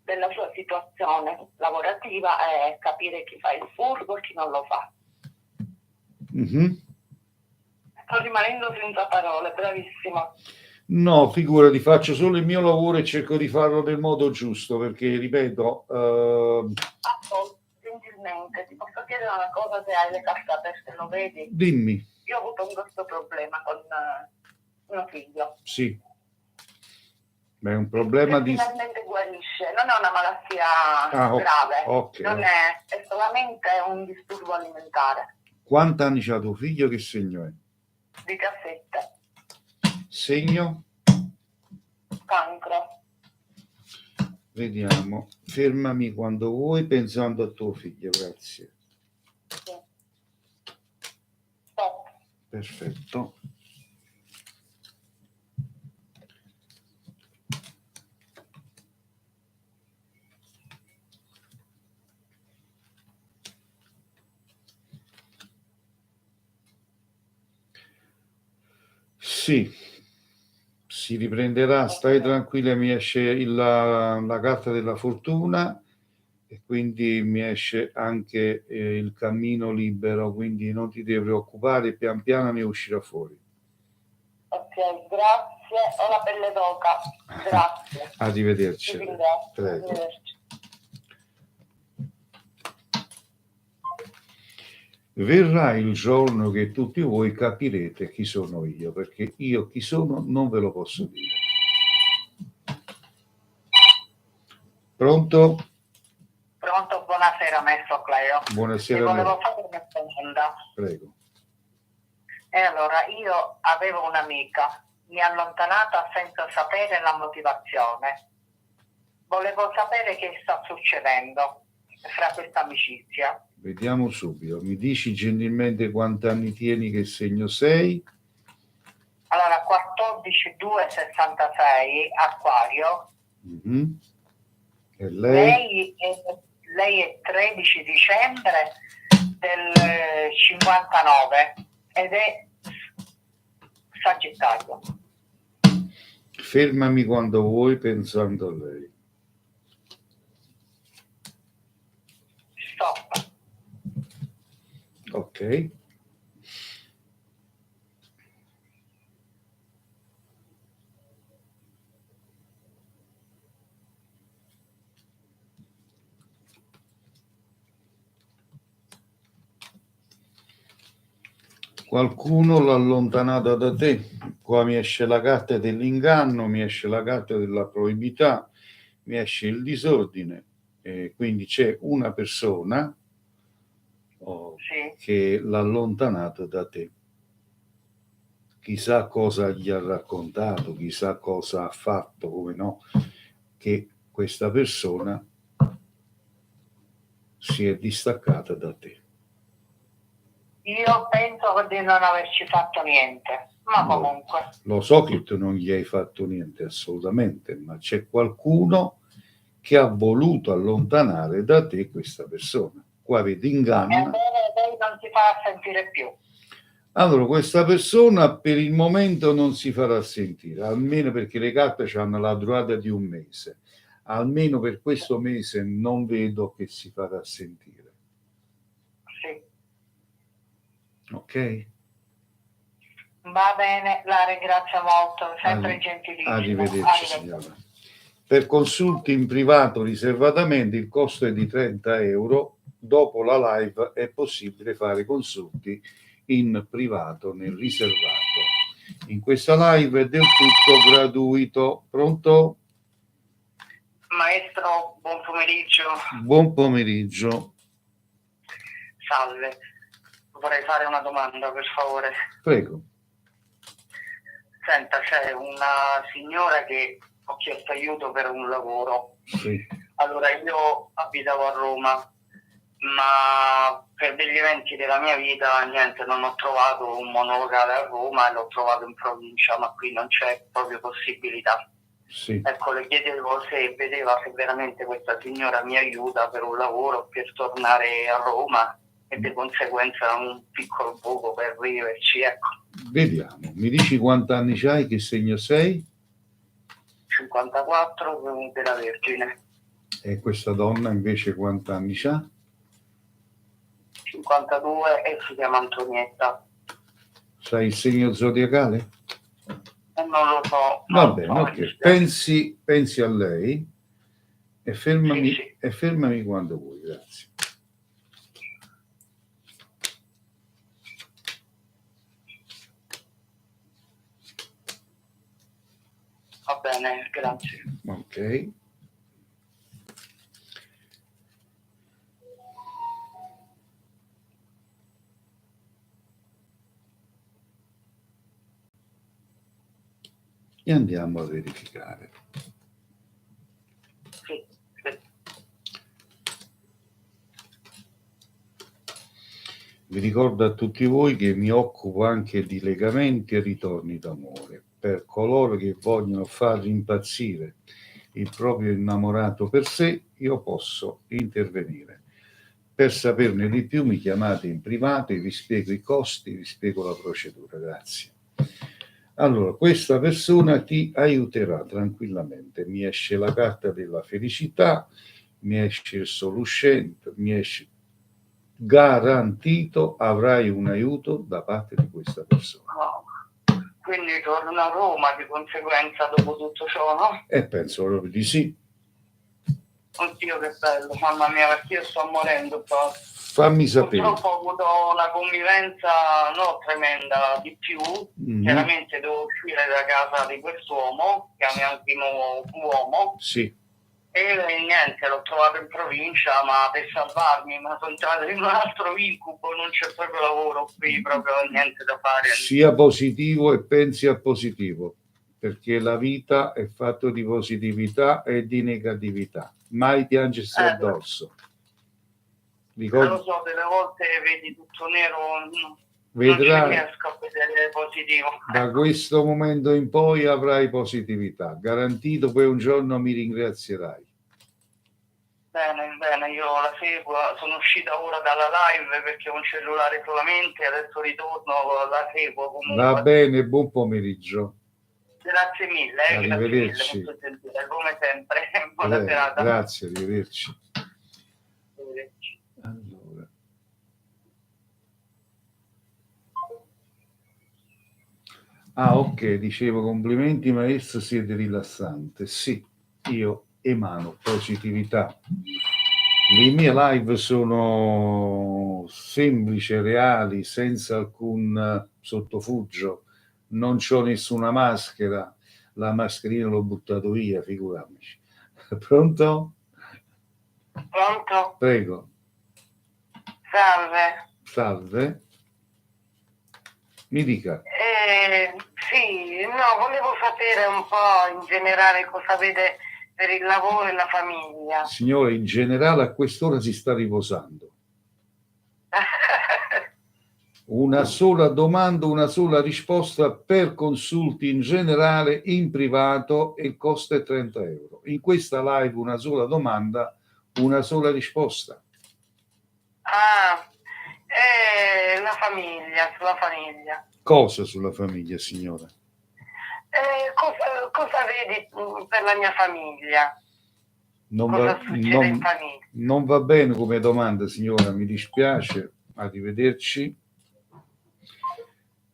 della sua situazione lavorativa e capire chi fa il furbo e chi non lo fa. Mm-hmm. Sto rimanendo senza parole, bravissimo. No, figurati, faccio solo il mio lavoro e cerco di farlo nel modo giusto, perché, ripeto... Gentilmente, ti posso chiedere una cosa, se hai le carte aperte, lo vedi? Dimmi. Io ho avuto un grosso problema con mio figlio. Sì. Ma è un problema che finalmente guarisce, non è una malattia grave, okay. Non è solamente un disturbo alimentare. Quanti anni c'ha tuo figlio? Che segno è? 17. Segno? Cancro. Vediamo, fermami quando vuoi pensando a tuo figlio, grazie. Sì. Stop. Perfetto. Sì, si riprenderà, stai tranquilla, mi esce la carta della fortuna e quindi mi esce anche il cammino libero, quindi non ti devi preoccupare, pian piano ne uscirà fuori. Ok, grazie, ho la pelle d'oca, grazie. Arrivederci. Ti ringrazio. Prego. Arrivederci. Verrà il giorno che tutti voi capirete chi sono io, perché io chi sono non ve lo posso dire. Pronto? Pronto, buonasera, maestro Cleo. Buonasera. Ti volevo fare una domanda. Prego. E allora, io avevo un'amica, mi ha allontanata senza sapere la motivazione. Volevo sapere che sta succedendo fra questa amicizia. Vediamo subito. Mi dici gentilmente quanti anni tieni, che segno sei? Allora, 14-2-66, Acquario. Mm-hmm. E lei? Lei è 13 dicembre del 59 ed è Sagittario. Fermami quando vuoi pensando a lei. Stop. Ok. Qualcuno l'ha allontanata da te. Qua mi esce la carta dell'inganno, mi esce la carta della proibità, mi esce il disordine. Quindi c'è una persona Sì. che l'ha allontanato da te. Chissà cosa gli ha raccontato, chissà cosa ha fatto, come no, che questa persona si è distaccata da te. Io penso di non averci fatto niente, ma No, comunque. lo so che tu non gli hai fatto niente assolutamente, ma c'è qualcuno che ha voluto allontanare da te questa persona. Qua vedi inganno. Ebbene, lei non si fa sentire più. Allora, questa persona per il momento non si farà sentire, almeno perché le carte hanno la durata di un mese. Almeno per questo mese non vedo che si farà sentire. Sì. Ok? Va bene, la ringrazio molto, sempre gentilissima. Arrivederci, signora. Per consulti in privato riservatamente il costo è di 30 euro. Dopo la live è possibile fare consulti in privato nel riservato. In questa live è del tutto gratuito. Pronto? Maestro, buon pomeriggio. Buon pomeriggio. Salve. Vorrei fare una domanda, per favore. Prego. Senta, c'è una signora che ho chiesto aiuto per un lavoro. Sì. Allora, io abitavo a Roma, ma per degli eventi della mia vita, niente, non ho trovato un monolocale a Roma e l'ho trovato in provincia, ma qui non c'è proprio possibilità. Sì. Ecco, le chiedevo se vedeva se veramente questa signora mi aiuta per un lavoro, per tornare a Roma e di conseguenza un piccolo buco per viverci, ecco. Vediamo, mi dici quanti anni c'hai, che segno sei? 54 della Vergine. E questa donna invece quanti anni c'ha? 52 e si chiama Antonietta. Sai il segno zodiacale? Non lo so. Va non bene, so, ok. Pensi a lei e fermami, Sì, sì. e fermami quando vuoi, grazie. Va bene, grazie. Ok. E andiamo a verificare. Sì, sì. Vi ricordo a tutti voi che mi occupo anche di legamenti e ritorni d'amore. Per coloro che vogliono far impazzire il proprio innamorato per sé, io posso intervenire. Per saperne di più mi chiamate in privato, vi spiego i costi, vi spiego la procedura. Grazie. Allora, questa persona ti aiuterà tranquillamente. Mi esce la carta della felicità, mi esce il sole uscente, mi esce garantito, avrai un aiuto da parte di questa persona. No. Quindi torno a Roma di conseguenza dopo tutto ciò, no? E penso proprio di sì. Oddio che bello, mamma mia, perché io sto morendo qua. Fammi sapere. Purtroppo ho avuto una convivenza no tremenda di più. Chiaramente devo uscire da casa di quest'uomo, che è il mio primo uomo. Sì. E niente, l'ho trovato in provincia, ma per salvarmi, ma sono entrato in un altro incubo, non c'è proprio lavoro qui, proprio niente da fare. Sia positivo e pensi a positivo, perché la vita è fatta di positività e di negatività. Mai piangersi addosso. Lo so, delle volte vedi tutto nero, vedrai, non ci riesco a vedere positivo. Da questo momento in poi avrai positività, garantito, poi un giorno mi ringrazierai. Bene, bene, io la seguo, sono uscita ora dalla live perché ho un cellulare solamente, adesso ritorno, la seguo comunque. Va bene, buon pomeriggio. Grazie mille, arrivederci. Grazie mille, molto gentile, come sempre. Buona serata. Grazie, arrivederci. Arrivederci. Allora. Ah, ok, dicevo complimenti maestro, siete rilassante. Sì, io emano positività. Le mie live sono semplici, reali, senza alcun sottofuggio, non c'ho nessuna maschera, la mascherina l'ho buttato via, figuriamoci. Pronto? Pronto? Prego. Salve. Salve. Mi dica. Sì, no, volevo sapere un po' in generale cosa vede per il lavoro e la famiglia. Signore, in generale a quest'ora si sta riposando. Una sola domanda, una sola risposta per consulti in generale, in privato, e il costo è 30 euro. In questa live una sola domanda, una sola risposta. Ah, la famiglia, sulla famiglia. Cosa sulla famiglia, signora? Cosa vedi per la mia famiglia? Non Cosa va, succede in famiglia? non va bene come domanda, signora, mi dispiace. Arrivederci.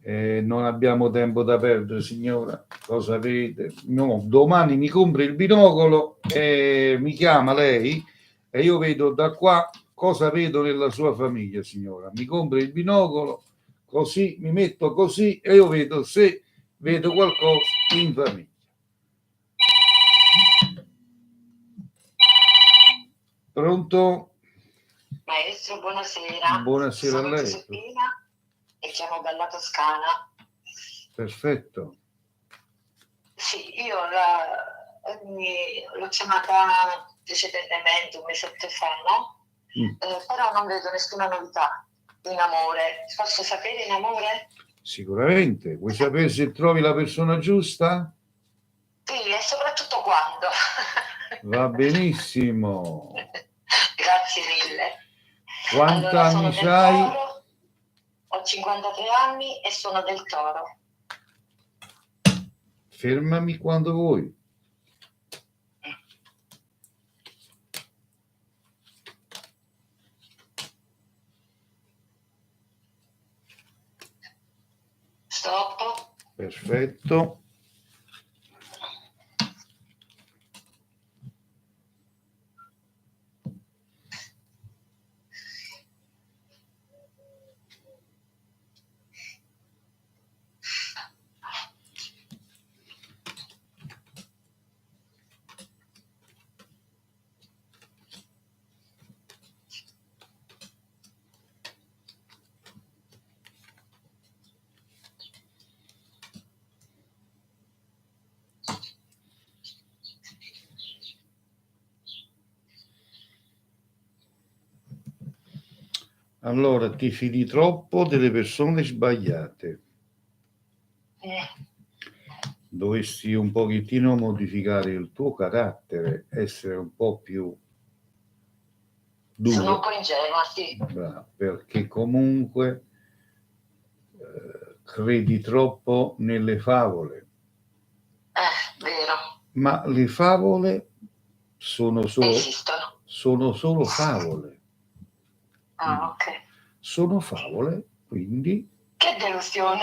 Non abbiamo tempo da perdere, signora. Cosa vede? No, domani mi compri il binocolo e mi chiama lei e io vedo da qua cosa vedo nella sua famiglia, signora. Mi compri il binocolo, così mi metto così e io vedo se vedo qualcosa in famiglia. Pronto? Maestro, buonasera. Buonasera a Sono lei. Giuseppina e chiamo dalla Toscana. Perfetto. Sì, io l'ho chiamata precedentemente un mesetto fa, no? Però non vedo nessuna novità in amore. Posso sapere in amore? Sicuramente. Vuoi sapere se trovi la persona giusta? Sì, e soprattutto quando. Va benissimo. Grazie mille. Quanti Allora, sono anni del c'hai? Toro, ho 53 anni e sono del Toro. Fermami quando vuoi. Stop. Perfetto. Allora, ti fidi troppo delle persone sbagliate. Dovresti un pochettino modificare il tuo carattere, essere un po' più duro. Sono un po' ingenua, sì. Bravo, perché comunque credi troppo nelle favole. Vero. Ma le favole sono Esistono. solo favole. Ah, ok. Sono favole, quindi Che delusione.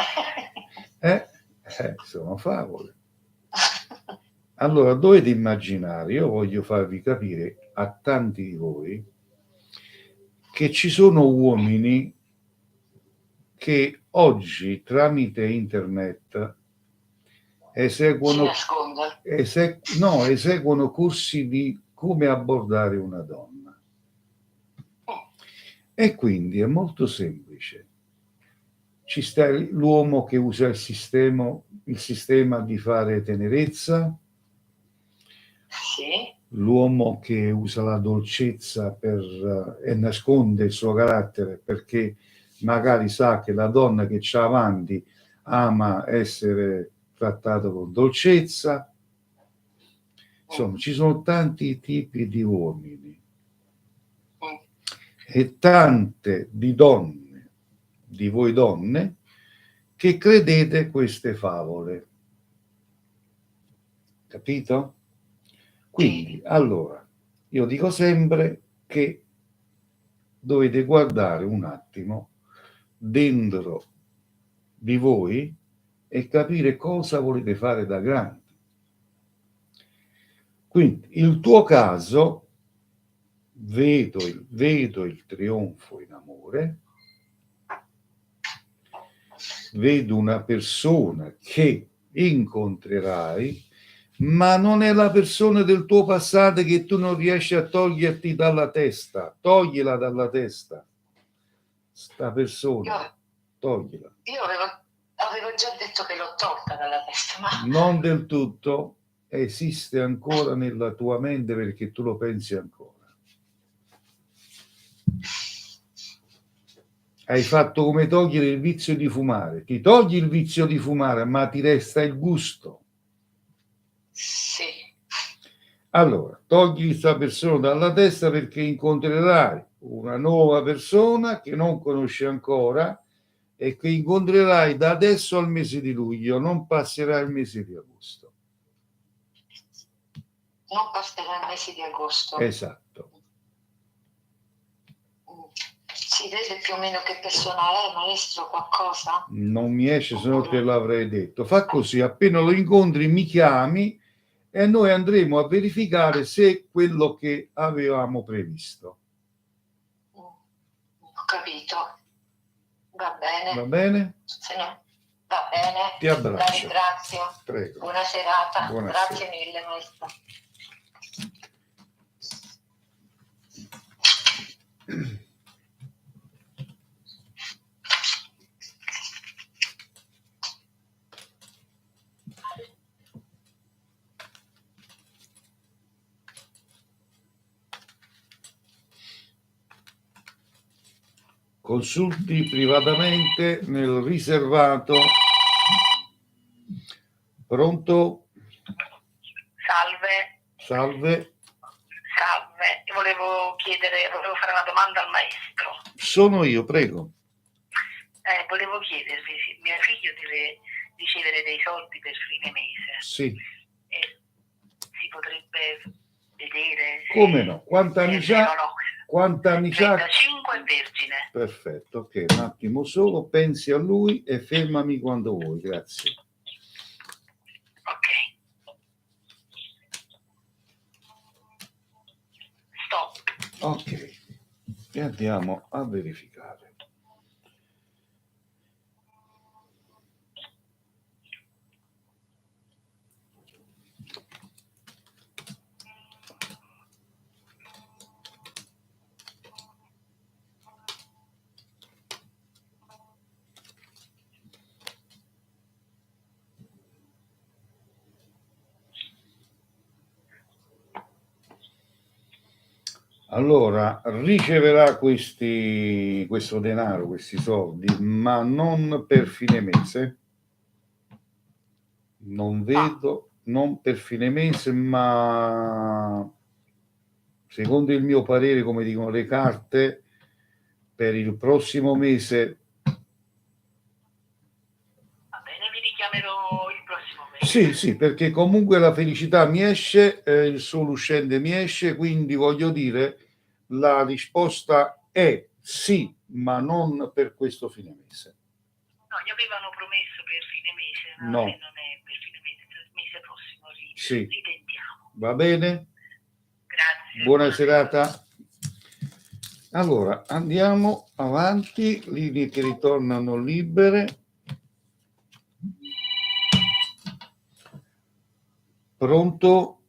sono favole. Allora, dovete immaginare, io voglio farvi capire a tanti di voi che ci sono uomini che oggi tramite internet eseguono corsi di come abbordare una donna. E quindi è molto semplice. Ci sta l'uomo che usa il sistema di fare tenerezza, Sì. l'uomo che usa la dolcezza e nasconde il suo carattere perché magari sa che la donna che c'ha avanti ama essere trattata con dolcezza. Insomma, ci sono tanti tipi di uomini e tante di donne, di voi donne, che credete queste favole. Capito? Quindi, allora, io dico sempre che dovete guardare un attimo dentro di voi e capire cosa volete fare da grandi. Quindi, il tuo caso vedo il trionfo in amore, vedo una persona che incontrerai, ma non è la persona del tuo passato che tu non riesci a toglierti dalla testa. Toglila dalla testa. Sta persona, toglila. Io avevo già detto che l'ho tolta dalla testa, ma Non del tutto, esiste ancora nella tua mente perché tu lo pensi ancora. Hai fatto come togliere il vizio di fumare. Ti togli il vizio di fumare, ma ti resta il gusto. sì. Allora, togli questa persona dalla testa perché incontrerai una nuova persona che non conosci ancora e che incontrerai da adesso al mese di luglio, non passerà il mese di agosto. Non passerà il mese di agosto. Esatto. Si vede più o meno che persona è, maestro, qualcosa? Non mi esce, se no te l'avrei detto. Fa così, appena lo incontri mi chiami e noi andremo a verificare se è quello che avevamo previsto. Ho capito. Va bene. Va bene? Se no, va bene. Ti abbraccio. La ringrazio. Prego. Buona serata. Buonasera. Grazie mille, maestro. Consulti privatamente nel riservato. Pronto? Salve, Salve. salve. Volevo fare una domanda al maestro. Sono io, prego. Volevo chiedervi se mio figlio deve ricevere dei soldi per fine mese. Sì. Si potrebbe vedere se Come no? Quanti anni è vero c'ha? o no. Quanti anni c'ha? 35 vergine. Perfetto, ok, un attimo solo, pensi a lui e fermami quando vuoi, grazie. Ok. Stop. Ok, e andiamo a verificare. Allora, riceverà questo denaro, questi soldi, ma non per fine mese. Non vedo, non per fine mese, ma secondo il mio parere, come dicono le carte, per il prossimo mese. Va bene, vi richiamerò il prossimo mese. Sì, sì, perché comunque la felicità mi esce, il sole uscente mi esce, quindi voglio dire, la risposta è sì, ma non per questo fine mese. No, gli avevano promesso per fine mese, ma No. se non è per fine mese, per il mese prossimo Sì. ritentiamo. Va bene? Grazie. Buona serata. Allora, andiamo avanti, linee che ritornano libere. Pronto?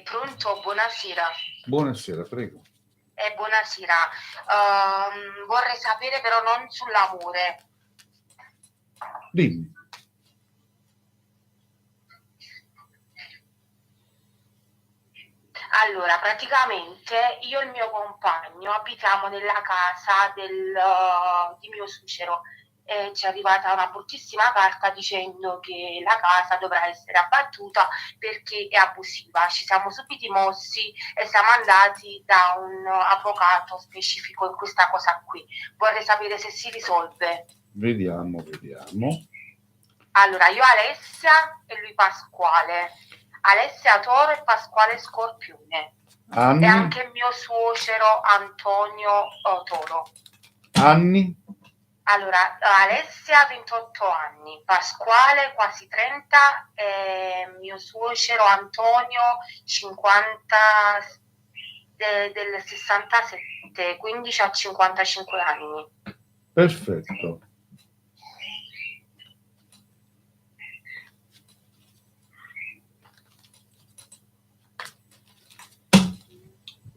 Pronto, buonasera. Buonasera, prego. Buonasera. Vorrei sapere però non sull'amore. Dimmi. Allora, praticamente io e il mio compagno abitiamo nella casa di mio suocero e ci è arrivata una bruttissima carta dicendo che la casa dovrà essere abbattuta perché è abusiva. Ci siamo subito mossi e siamo andati da un avvocato specifico in questa cosa qui. Vorrei sapere se si risolve. Vediamo. Allora, io Alessia e lui Pasquale. Alessia Toro e Pasquale Scorpione. Anni? E anche il mio suocero Antonio Toro. Anni? Allora, Alessia 28 anni, Pasquale quasi 30 e mio suocero Antonio 50 del 67, 15 a 55 anni. Perfetto.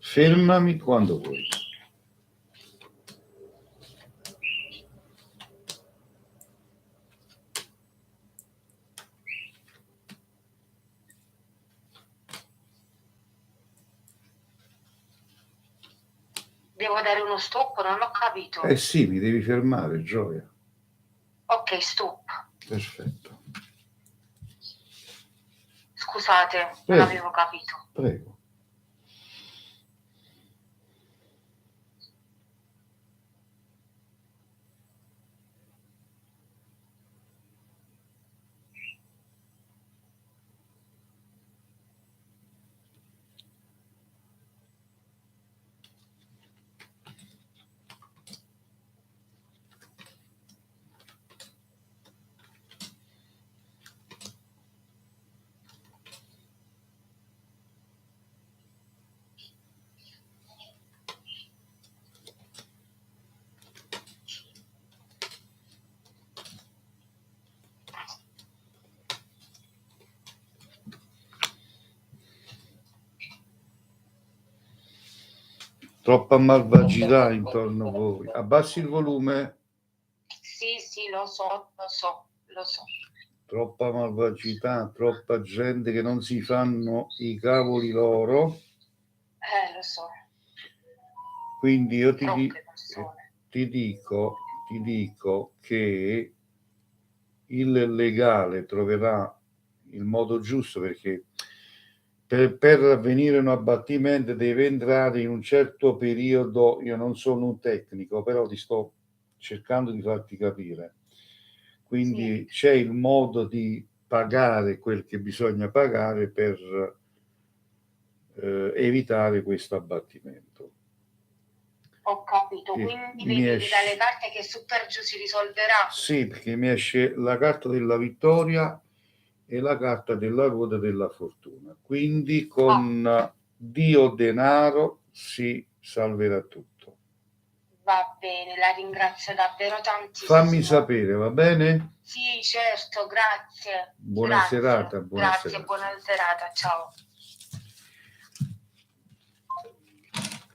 Fermami quando vuoi. Devo dare uno stop? Non ho capito. Eh sì, mi devi fermare, Gioia. Ok, stop. Perfetto. Scusate, non Prego. avevo capito. Prego. Troppa malvagità intorno a voi. Abbassi il volume. Sì, lo so. Troppa malvagità, troppa gente che non si fanno i cavoli loro. Lo so. Quindi io Troppe persone. ti dico che il legale troverà il modo giusto, perché per avvenire un abbattimento deve entrare in un certo periodo. Io non sono un tecnico, però ti sto cercando di farti capire. Quindi c'è il modo di pagare quel che bisogna pagare per evitare questo abbattimento. Ho capito, quindi vedi dalle carte che su per giù si risolverà? Sì, perché mi esce la carta della vittoria e la carta della ruota della fortuna. Quindi con Dio denaro si salverà tutto. Va bene, la ringrazio davvero tantissimo. Fammi sapere, va bene? Sì, certo, grazie. Buona serata. Grazie, buona serata, ciao.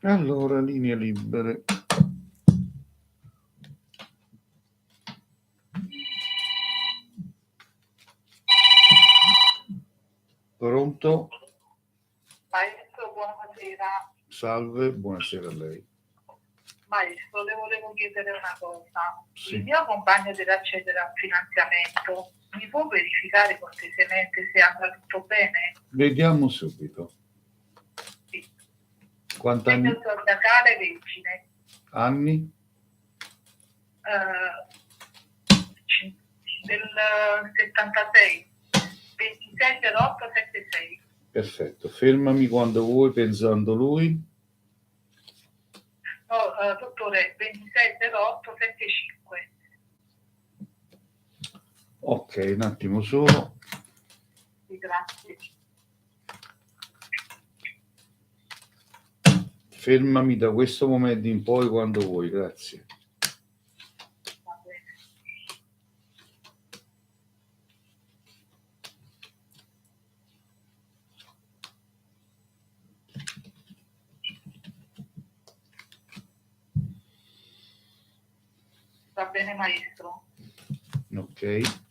Allora, linee libere. Pronto? Maestro, buonasera. Salve, buonasera a lei. Maestro, le volevo chiedere una cosa. Sì. Il mio compagno deve accedere al finanziamento. Mi può verificare cortesemente se andrà tutto bene? Vediamo subito. Sì. Quanti anni? Sindacale Vergine. Anni? Del 76. 260876. Perfetto, fermami quando vuoi pensando lui. No, dottore, 260875. Ok, un attimo solo. Sì, grazie. Fermami da questo momento in poi quando vuoi, grazie. Va bene. Va bene, maestro. Ok.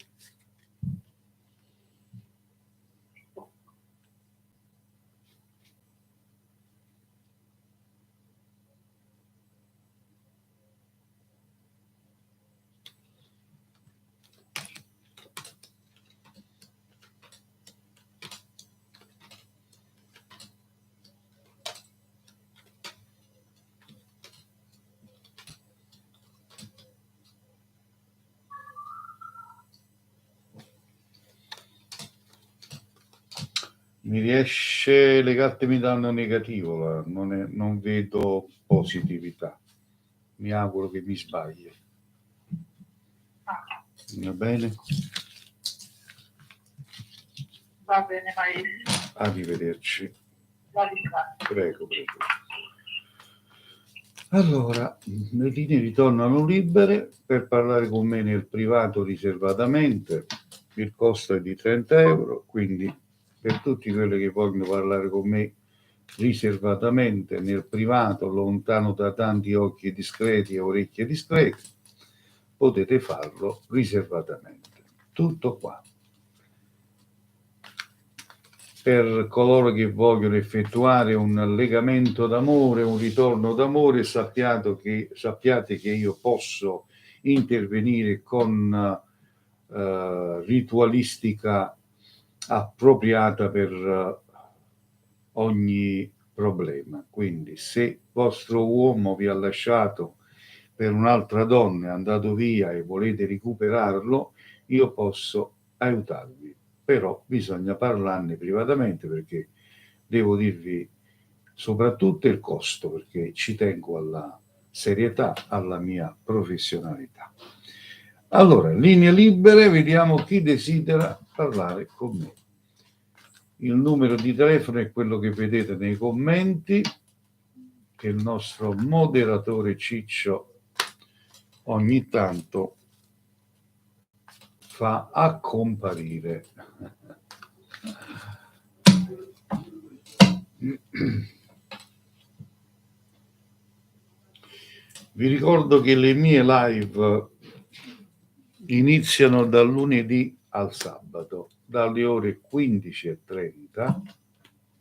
Mi riesce, le carte mi danno negativo, non vedo positività. Mi auguro che mi sbagli. Va bene? Va bene, maestro. Arrivederci. La ringrazio. Prego. Allora, le linee ritornano libere per parlare con me nel privato riservatamente. Il costo è di 30 euro, quindi per tutti quelli che vogliono parlare con me riservatamente nel privato, lontano da tanti occhi discreti e orecchie discrete, potete farlo riservatamente. Tutto qua. Per coloro che vogliono effettuare un legamento d'amore, un ritorno d'amore, sappiate che io posso intervenire con ritualistica appropriata per ogni problema. Quindi se vostro uomo vi ha lasciato per un'altra donna, è andato via e volete recuperarlo, io posso aiutarvi. Però bisogna parlarne privatamente, perché devo dirvi soprattutto il costo, perché ci tengo alla serietà, alla mia professionalità. Allora, linee libere, vediamo chi desidera parlare con me. Il numero di telefono è quello che vedete nei commenti, che il nostro moderatore Ciccio ogni tanto fa accomparire. Vi ricordo che le mie live iniziano dal lunedì al sabato, dalle ore 15:30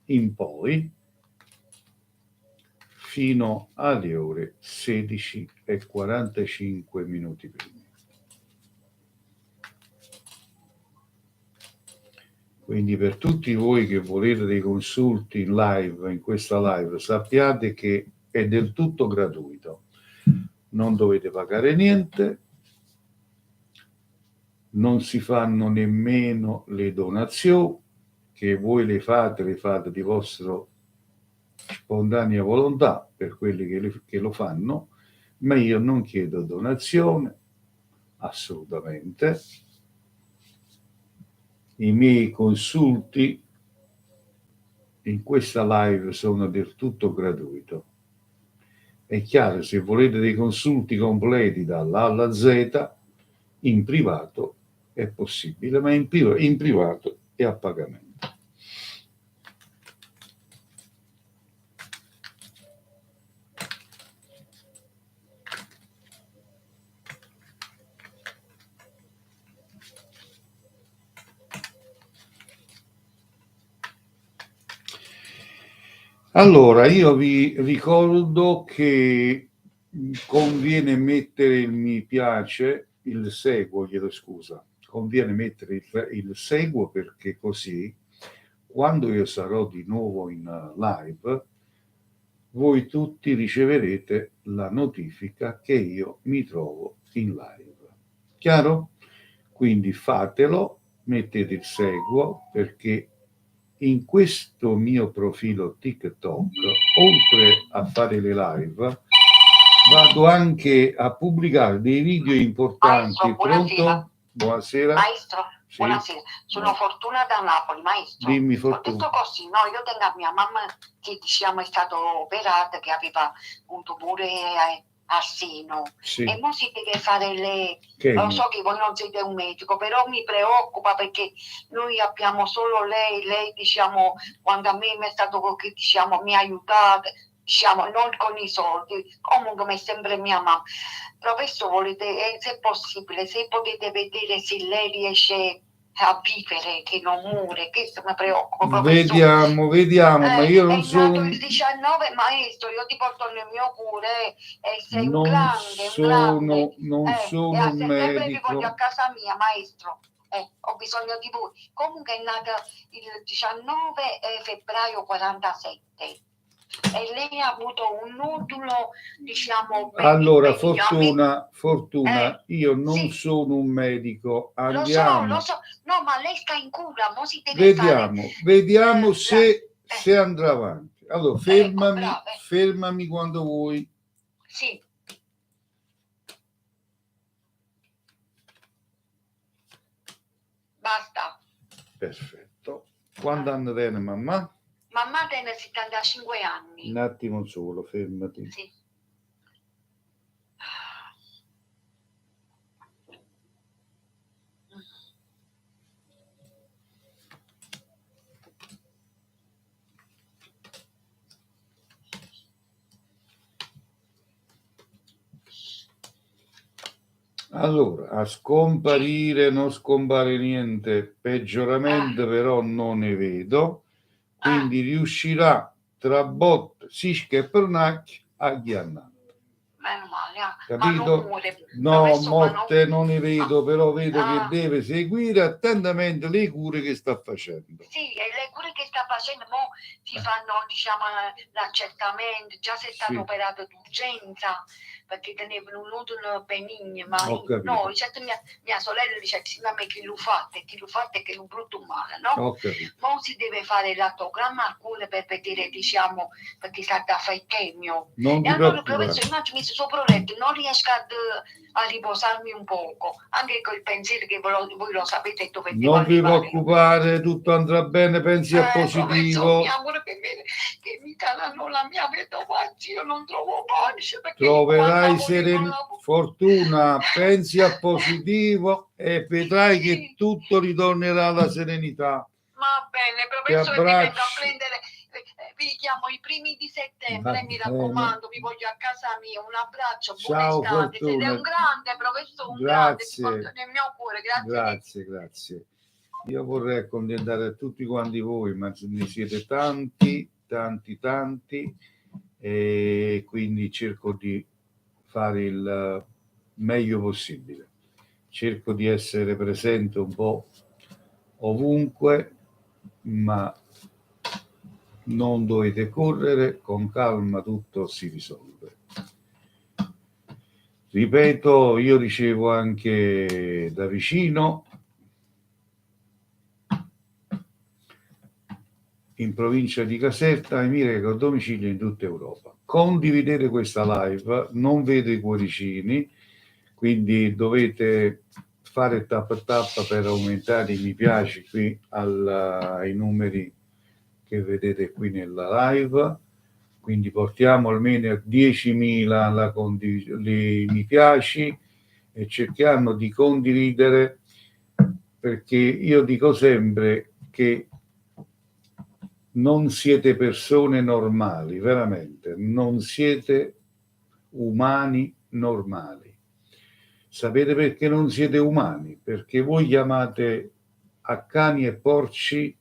in poi, fino alle ore 16:45 prima. Quindi per tutti voi che volete dei consulti in live, in questa live, sappiate che è del tutto gratuito. Non dovete pagare niente, non si fanno nemmeno le donazioni, che voi le fate di vostra spontanea volontà per quelli che lo fanno, ma io non chiedo donazione, assolutamente. I miei consulti in questa live sono del tutto gratuito. È chiaro, se volete dei consulti completi dall'A alla Z, in privato è possibile, ma in privato è a pagamento. Allora, io vi ricordo che conviene mettere il mi piace, il seguo, chiedo scusa, conviene mettere il seguo, perché così quando io sarò di nuovo in live, voi tutti riceverete la notifica che io mi trovo in live. Chiaro? Quindi fatelo, mettete il seguo, perché in questo mio profilo TikTok, oltre a fare le live, vado anche a pubblicare dei video importanti. Maestro, buonasera. Pronto? Buonasera. Maestro, Sì. buonasera. Sono Fortuna da Napoli, maestro. Dimmi, Ho Fortuna. detto così, no, io tengo a mia mamma che diciamo è stata operata, che aveva un tumore al seno, Sì. e ora si deve fare le... Che Lo so che voi non siete un medico, però mi preoccupa perché noi abbiamo solo lei diciamo, quando a me mi è stato che diciamo mi ha aiutato, diciamo, non con i soldi, comunque mi è sempre mia mamma. Professore, volete, se è possibile, se potete vedere se lei riesce a vivere, che non muore, questo mi preoccupa. Vediamo, ma io non sono... È nato il 19, maestro, io ti porto nel mio cuore, e sei un Non grande, sono e a un settembre vi medico. voglio a casa mia, maestro. Ho bisogno di voi. Comunque è nato il 19 febbraio 47. E lei ha avuto un nodulo, diciamo... Allora, Fortuna, io non sono un medico. Andiamo. Lo so, no, ma lei sta in cura, mo si deve Vediamo se andrà avanti. Allora, fermami quando vuoi. Sì. Basta. Perfetto. Quando anno tiene mamma? Mamma tiene 75 anni. Un attimo solo, fermati. Sì. Allora, a scomparire non scompare niente, peggioramento però non ne vedo, quindi riuscirà tra bot, sische e pernacchi a ghiannare. Meno male, ma Capito? non muore. No, Professor, ma morte non ne vedo, però vedo che Ah. deve seguire attentamente le cure che sta facendo. Sì, e le cure che sta facendo, mo ti fanno, diciamo, l'accertamento, già sei stato Sì. operato d'urgenza, perché tenevano un nodulo benigno, ma Ho capito. no, certo mia sorella dice, sì, ma che lo fate, che è un brutto male, no? Ho capito. Mo si deve fare l'autogramma al cuore per vedere, diciamo, perché sa da fare il chemio. Non E ti allora il preoccupare. professore mi ha messo sopra il letto, non riesco a riposarmi un poco, anche col pensiero che voi lo sapete dove devo Non vi arrivare. preoccupare, tutto andrà bene, pensi a Professore, positivo. mi auguro che mi daranno la mia vedova, io non trovo pace. Perché Troverai serenità. fortuna, pensi a positivo e vedrai che tutto ritornerà alla serenità. Va bene, Ti professore, mi vengo a abbraccio. prendere, vi chiamo i primi di settembre, Va mi bene. raccomando, vi voglio a casa mia, un abbraccio, buona Ciao, estate, siete Fortuna. un grande professore, un grande, ti Grazie. porto nel mio cuore, grazie. Grazie, grazie. Io vorrei accontentare tutti quanti voi, ma ne siete tanti, e quindi cerco di fare il meglio possibile. Cerco di essere presente un po' ovunque, ma non dovete correre, con calma tutto si risolve. Ripeto, io ricevo anche da vicino, in provincia di Caserta, e mi reco a domicilio in tutta Europa. Condividete questa live, non vedo i cuoricini, quindi dovete fare tap tap per aumentare i mi piace qui ai numeri che vedete qui nella live, quindi portiamo almeno a 10.000 i mi piaci e cerchiamo di condividere, perché io dico sempre che non siete persone normali, veramente, non siete umani normali. Sapete perché non siete umani? Perché voi chiamate a cani e porci,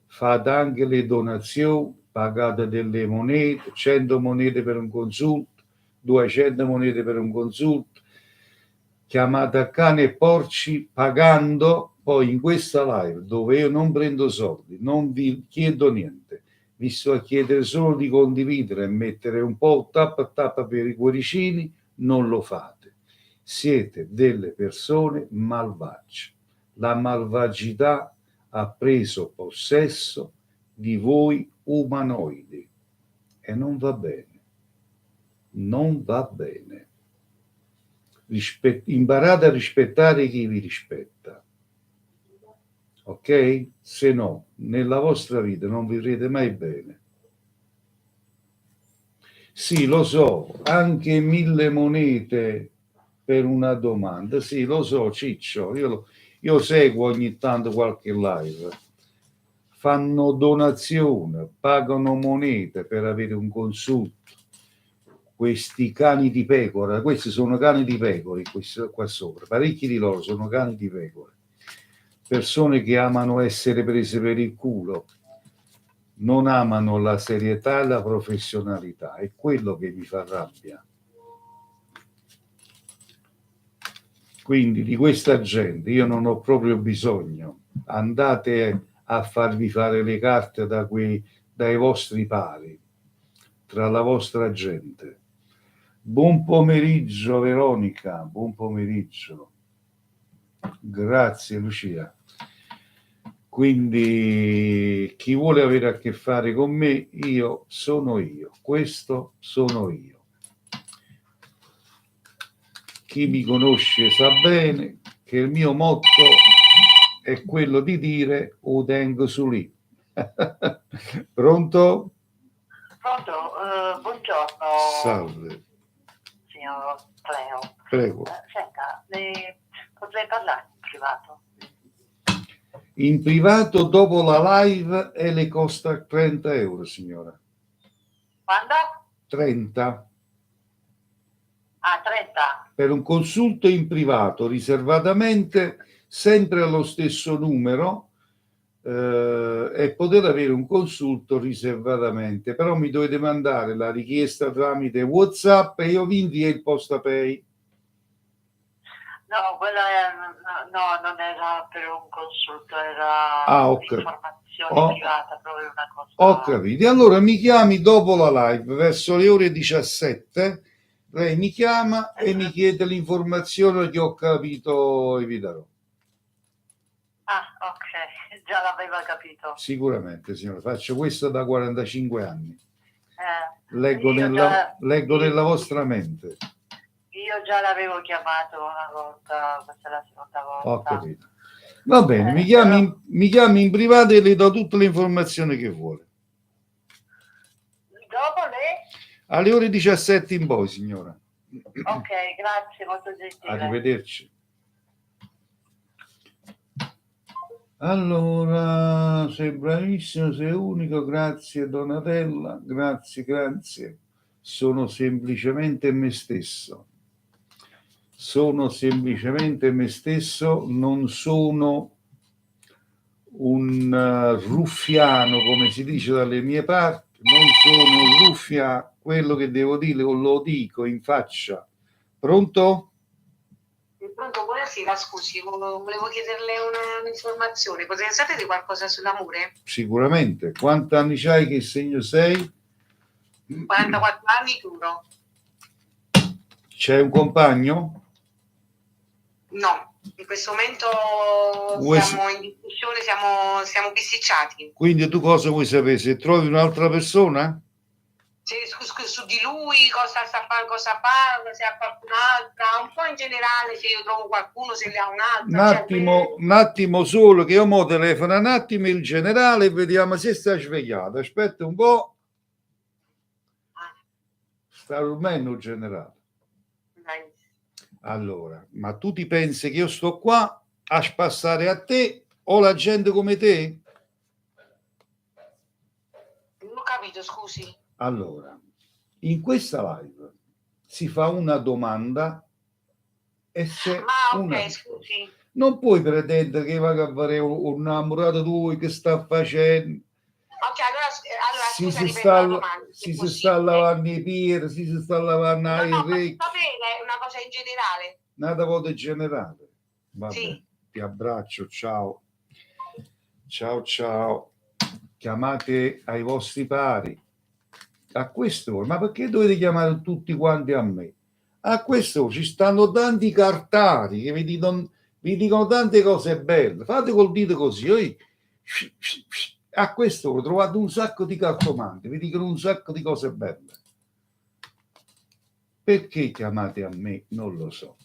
fate anche le donazioni, pagate delle monete, 100 monete per un consulto, 200 monete per un consulto, chiamate a cani e porci pagando. Poi in questa live, dove io non prendo soldi, non vi chiedo niente, vi sto a chiedere solo di condividere e mettere un po' tap tap per i cuoricini, non lo fate. Siete delle persone malvagie. La malvagità ha preso possesso di voi umanoidi e non va bene. Non va bene. Imparate a rispettare chi vi rispetta. Ok? Se no, nella vostra vita non vivrete mai bene. Sì, lo so, anche 1000 monete per una domanda. Sì, lo so, Ciccio, io seguo ogni tanto qualche live. Fanno donazione, pagano monete per avere un consulto. Questi cani di pecora, questi sono cani di pecore, qua sopra, parecchi di loro sono cani di pecore. Persone che amano essere prese per il culo, non amano la serietà e la professionalità, è quello che mi fa rabbia. Quindi di questa gente io non ho proprio bisogno. Andate a farvi fare le carte dai vostri pari, tra la vostra gente. Buon pomeriggio Veronica, buon pomeriggio. Grazie Lucia. Quindi chi vuole avere a che fare con me, io sono io, questo sono io. Chi mi conosce sa bene che il mio motto è quello di dire o tengo su lì. Pronto? Pronto, buongiorno. Salve. Signor Cleo. Prego. Senta, potrei parlare in privato? In privato dopo la live e le costa 30 euro, signora. Quando? 30. Ah, 30. Per un consulto in privato, riservatamente, sempre allo stesso numero, e poter avere un consulto riservatamente. Però mi dovete mandare la richiesta tramite WhatsApp e io vi invio il PostaPay. No, no, non era per un consulto, era Ho capito. un'informazione privata, proprio una cosa. Ho capito. Allora mi chiami dopo la live, verso le ore 17. Lei mi chiama e mi chiede l'informazione che ho capito e vi darò. Ah, ok, già l'aveva capito. Sicuramente, signora, faccio questo da 45 anni. Leggo nella vostra mente. Io già l'avevo chiamato una volta, questa è la seconda volta. Ho capito. Va bene, mi chiami in privato e le do tutte le informazioni che vuole. Dopo lei? Alle ore 17 in poi, signora. Ok, grazie, molto gentile. Arrivederci. Allora, sei bravissimo, sei unico, grazie Donatella, grazie. Sono semplicemente me stesso. Sono semplicemente me stesso, non sono un ruffiano, come si dice dalle mie parti, non sono un ruffiano, quello che devo dire lo dico in faccia. Pronto? Pronto, buonasera, scusi, volevo chiederle un'informazione. Potete sapere qualcosa sull'amore? Sicuramente. Quanti anni c'hai? Che segno sei? 44 anni, giuro. C'è un compagno? No, in questo momento siamo in discussione, siamo bisticciati. Quindi tu cosa vuoi sapere? Se trovi un'altra persona? Su di lui, cosa sta fare, cosa fa, se ha qualcun'altra, un po' in generale, se io trovo qualcuno, se ne ha un'altra. Un attimo solo, che io mo telefono un attimo il generale e vediamo se sta svegliato. Aspetta un po'. Sta dormendo il generale. Allora, ma tu ti pensi che io sto qua a spassare a te o la gente come te? Non ho capito, scusi. Allora, in questa live si fa una domanda e se scusi. Non puoi pretendere che va a fare un innamorato tuo che sta facendo. Ok, allora si sta lavando i piedi, si sta lavando i orecchi. Va bene, è una cosa in generale. Una volta generale. Va sì. Bene, ti abbraccio, ciao. Ciao. Chiamate ai vostri pari. A quest'ora, ma perché dovete chiamare tutti quanti a me? A quest'ora ci stanno tanti cartari che vi dicono tante cose belle. Fate col dito così. A quest'ora trovate un sacco di cartomanti, vi dicono un sacco di cose belle. Perché chiamate a me? Non lo so.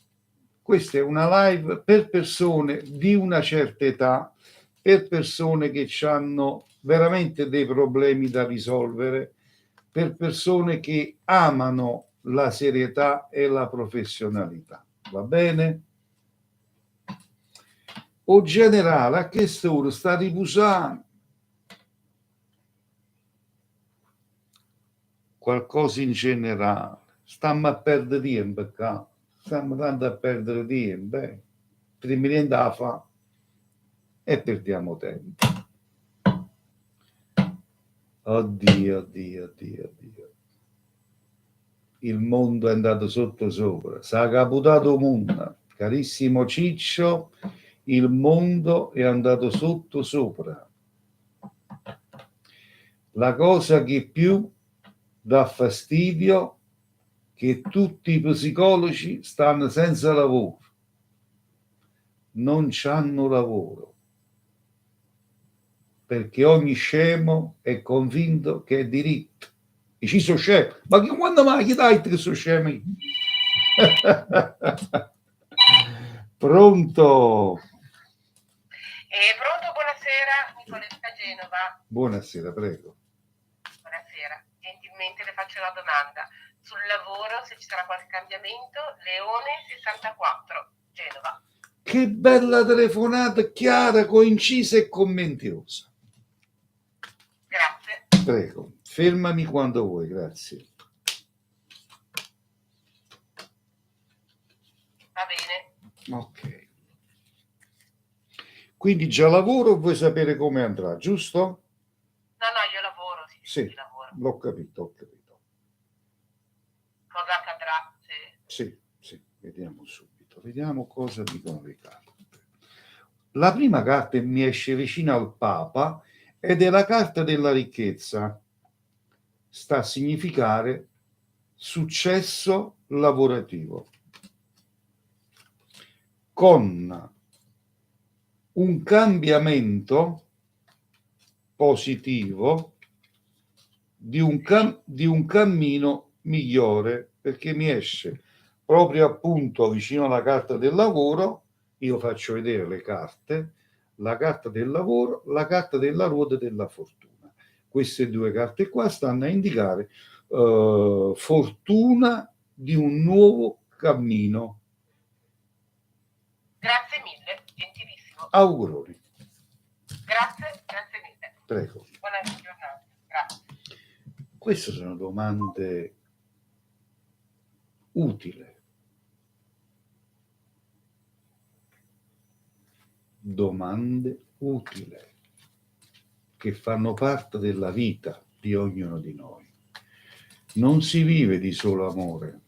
Questa è una live per persone di una certa età, per persone che hanno veramente dei problemi da risolvere, per persone che amano la serietà e la professionalità. Va bene? O generale, a che ora sta riposando? Qualcosa in generale. Stiamo a perdere tempo qua. Stiamo tanto a perdere tempo. Prima niente da fa e perdiamo tempo. Oddio. Il mondo è andato sotto sopra. S'ha caputato il mondo. Carissimo Ciccio, il mondo è andato sotto sopra. La cosa che più dà fastidio è che tutti i psicologi stanno senza lavoro. Non c'hanno lavoro. Perché ogni scemo è convinto che è diritto. E ci sono scemi. Ma che quando mai che dai che sono scemi? Pronto? Pronto, buonasera, Nicoletta Genova. Buonasera, prego. Buonasera, gentilmente le faccio una domanda. Sul lavoro, se ci sarà qualche cambiamento, Leone 64, Genova. Che bella telefonata, chiara, concisa e commentiosa. Grazie. Prego, fermami quando vuoi, grazie. bene. Ok. Quindi già lavoro o vuoi sapere come andrà, giusto? No, io lavoro, Sì. lavoro. L'ho capito, ho capito. Cosa accadrà? Sì, vediamo subito. Vediamo cosa dicono le carte. La prima carta mi esce vicino al Papa ed è la carta della ricchezza. Sta a significare successo lavorativo. Con un cambiamento positivo di un cammino migliore, perché mi esce proprio appunto vicino alla carta del lavoro. Io faccio vedere le carte, la carta del lavoro, la carta della ruota della fortuna. Queste due carte qua stanno a indicare fortuna di un nuovo cammino. Grazie mille, gentilissimo. Auguroni. Grazie mille. Prego. Buona giornata. Grazie. Queste sono domande utili. Domande utili che fanno parte della vita di ognuno di noi. Non si vive di solo amore.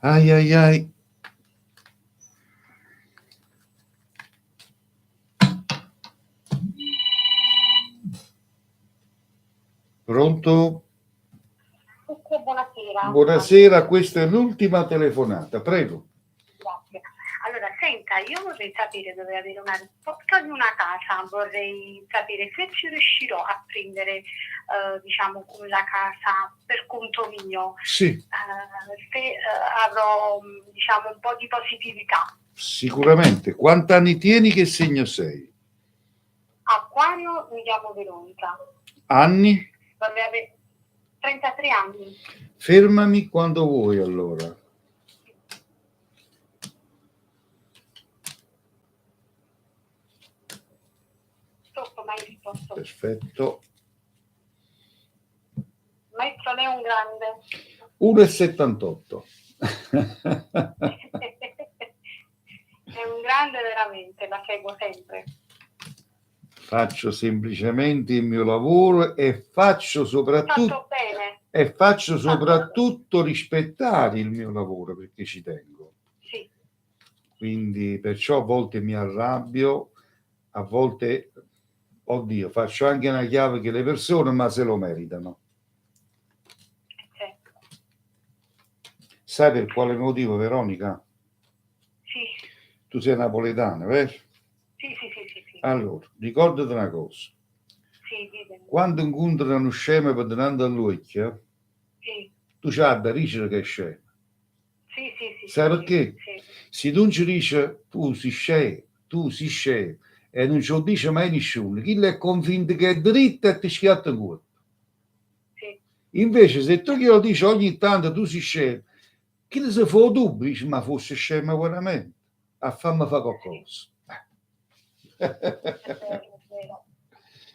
Ai ai ai. Pronto? Buonasera. Buonasera, questa è l'ultima telefonata, prego. Grazie. Allora, senta, io vorrei sapere, dove avere una risposta di una casa, vorrei sapere se ci riuscirò a prendere, diciamo, la casa per conto mio, Sì, se avrò, diciamo, un po' di positività. sicuramente. Quanti anni tieni, che segno sei? Acquario, mi chiamo Veronica. Anni? Vorrei avere 33 anni. Fermami quando vuoi allora. Stop, maestro. Stop. Perfetto. Maestro, lei è un grande. 1,78. È un grande veramente, la seguo sempre. Faccio semplicemente il mio lavoro e faccio Fatto bene. rispettare il mio lavoro, perché ci tengo. Sì. Quindi perciò a volte mi arrabbio, a volte, oddio, faccio anche una chiave che le persone ma se lo meritano. Certo. Sai per quale motivo, Veronica? Sì. Tu sei napoletana, vero? Sì. Allora, ricordati una cosa. Sì, ditemi. Quando incontrano uno scemo per andare all'occhio, Sì. tu c'hai da dire che è scemo. Sì. Sai perché? Sì. Se tu non ci dici tu sei scemo, e non ce lo dice mai nessuno, chi è convinto che è dritto e ti schiatta in cuore. Sì. Invece se tu glielo dici ogni tanto tu sei scemo, chi ne se fa dubbio, dice ma fosse scemo veramente, a farmi fare qualcosa. È vero.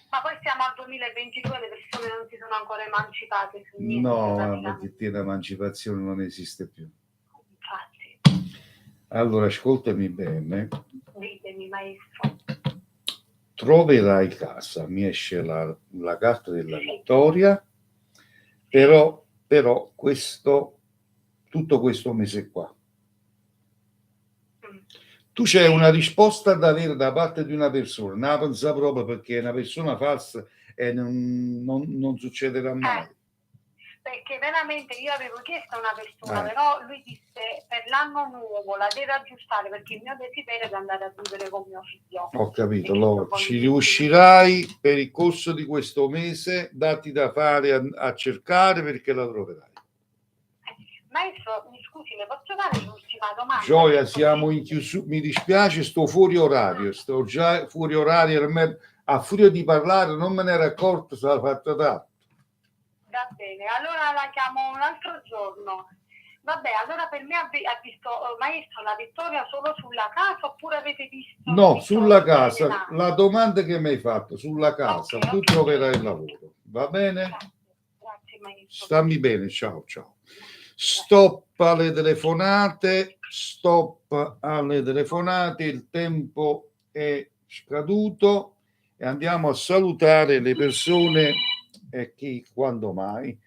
Ma poi siamo al 2022, le persone non si sono ancora emancipate su niente. No, praticamente. perché l'emancipazione non esiste più. Infatti. Allora, ascoltami bene. Ditemi, maestro. Troverai casa, mi esce la carta della vittoria, però tutto questo mese qua. Tu c'è una risposta da avere da parte di una persona, non la pensa proprio, perché è una persona falsa e non succederà mai. Perché veramente io avevo chiesto a una persona, Eh. però lui disse per l'anno nuovo la deve aggiustare, perché il mio desiderio è di andare a vivere con mio figlio. Ho capito, E allora con ci i riuscirai per il corso di questo mese, datti da fare a cercare, perché la troverai. Maestro, mi scusi, le posso fare l'ultima domanda? Gioia, siamo in chiusura, mi dispiace, sto fuori orario, sto già fuori orario, a furia di parlare non me ne ero accorto, sarà fatto tanto. Va bene, allora la chiamo un altro giorno. Vabbè, allora per me ha visto, maestro, la vittoria solo sulla casa oppure avete visto? No, sulla casa, la domanda che mi hai fatto, sulla casa, Okay, tu okay. troverai il lavoro, va bene? Grazie, Stammi bene, ciao ciao. Stop alle telefonate, il tempo è scaduto e andiamo a salutare le persone e chi, quando mai.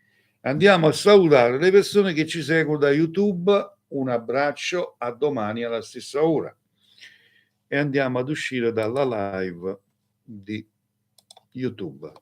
Andiamo a salutare le persone che ci seguono da YouTube. Un abbraccio, a domani alla stessa ora. E andiamo ad uscire dalla live di YouTube.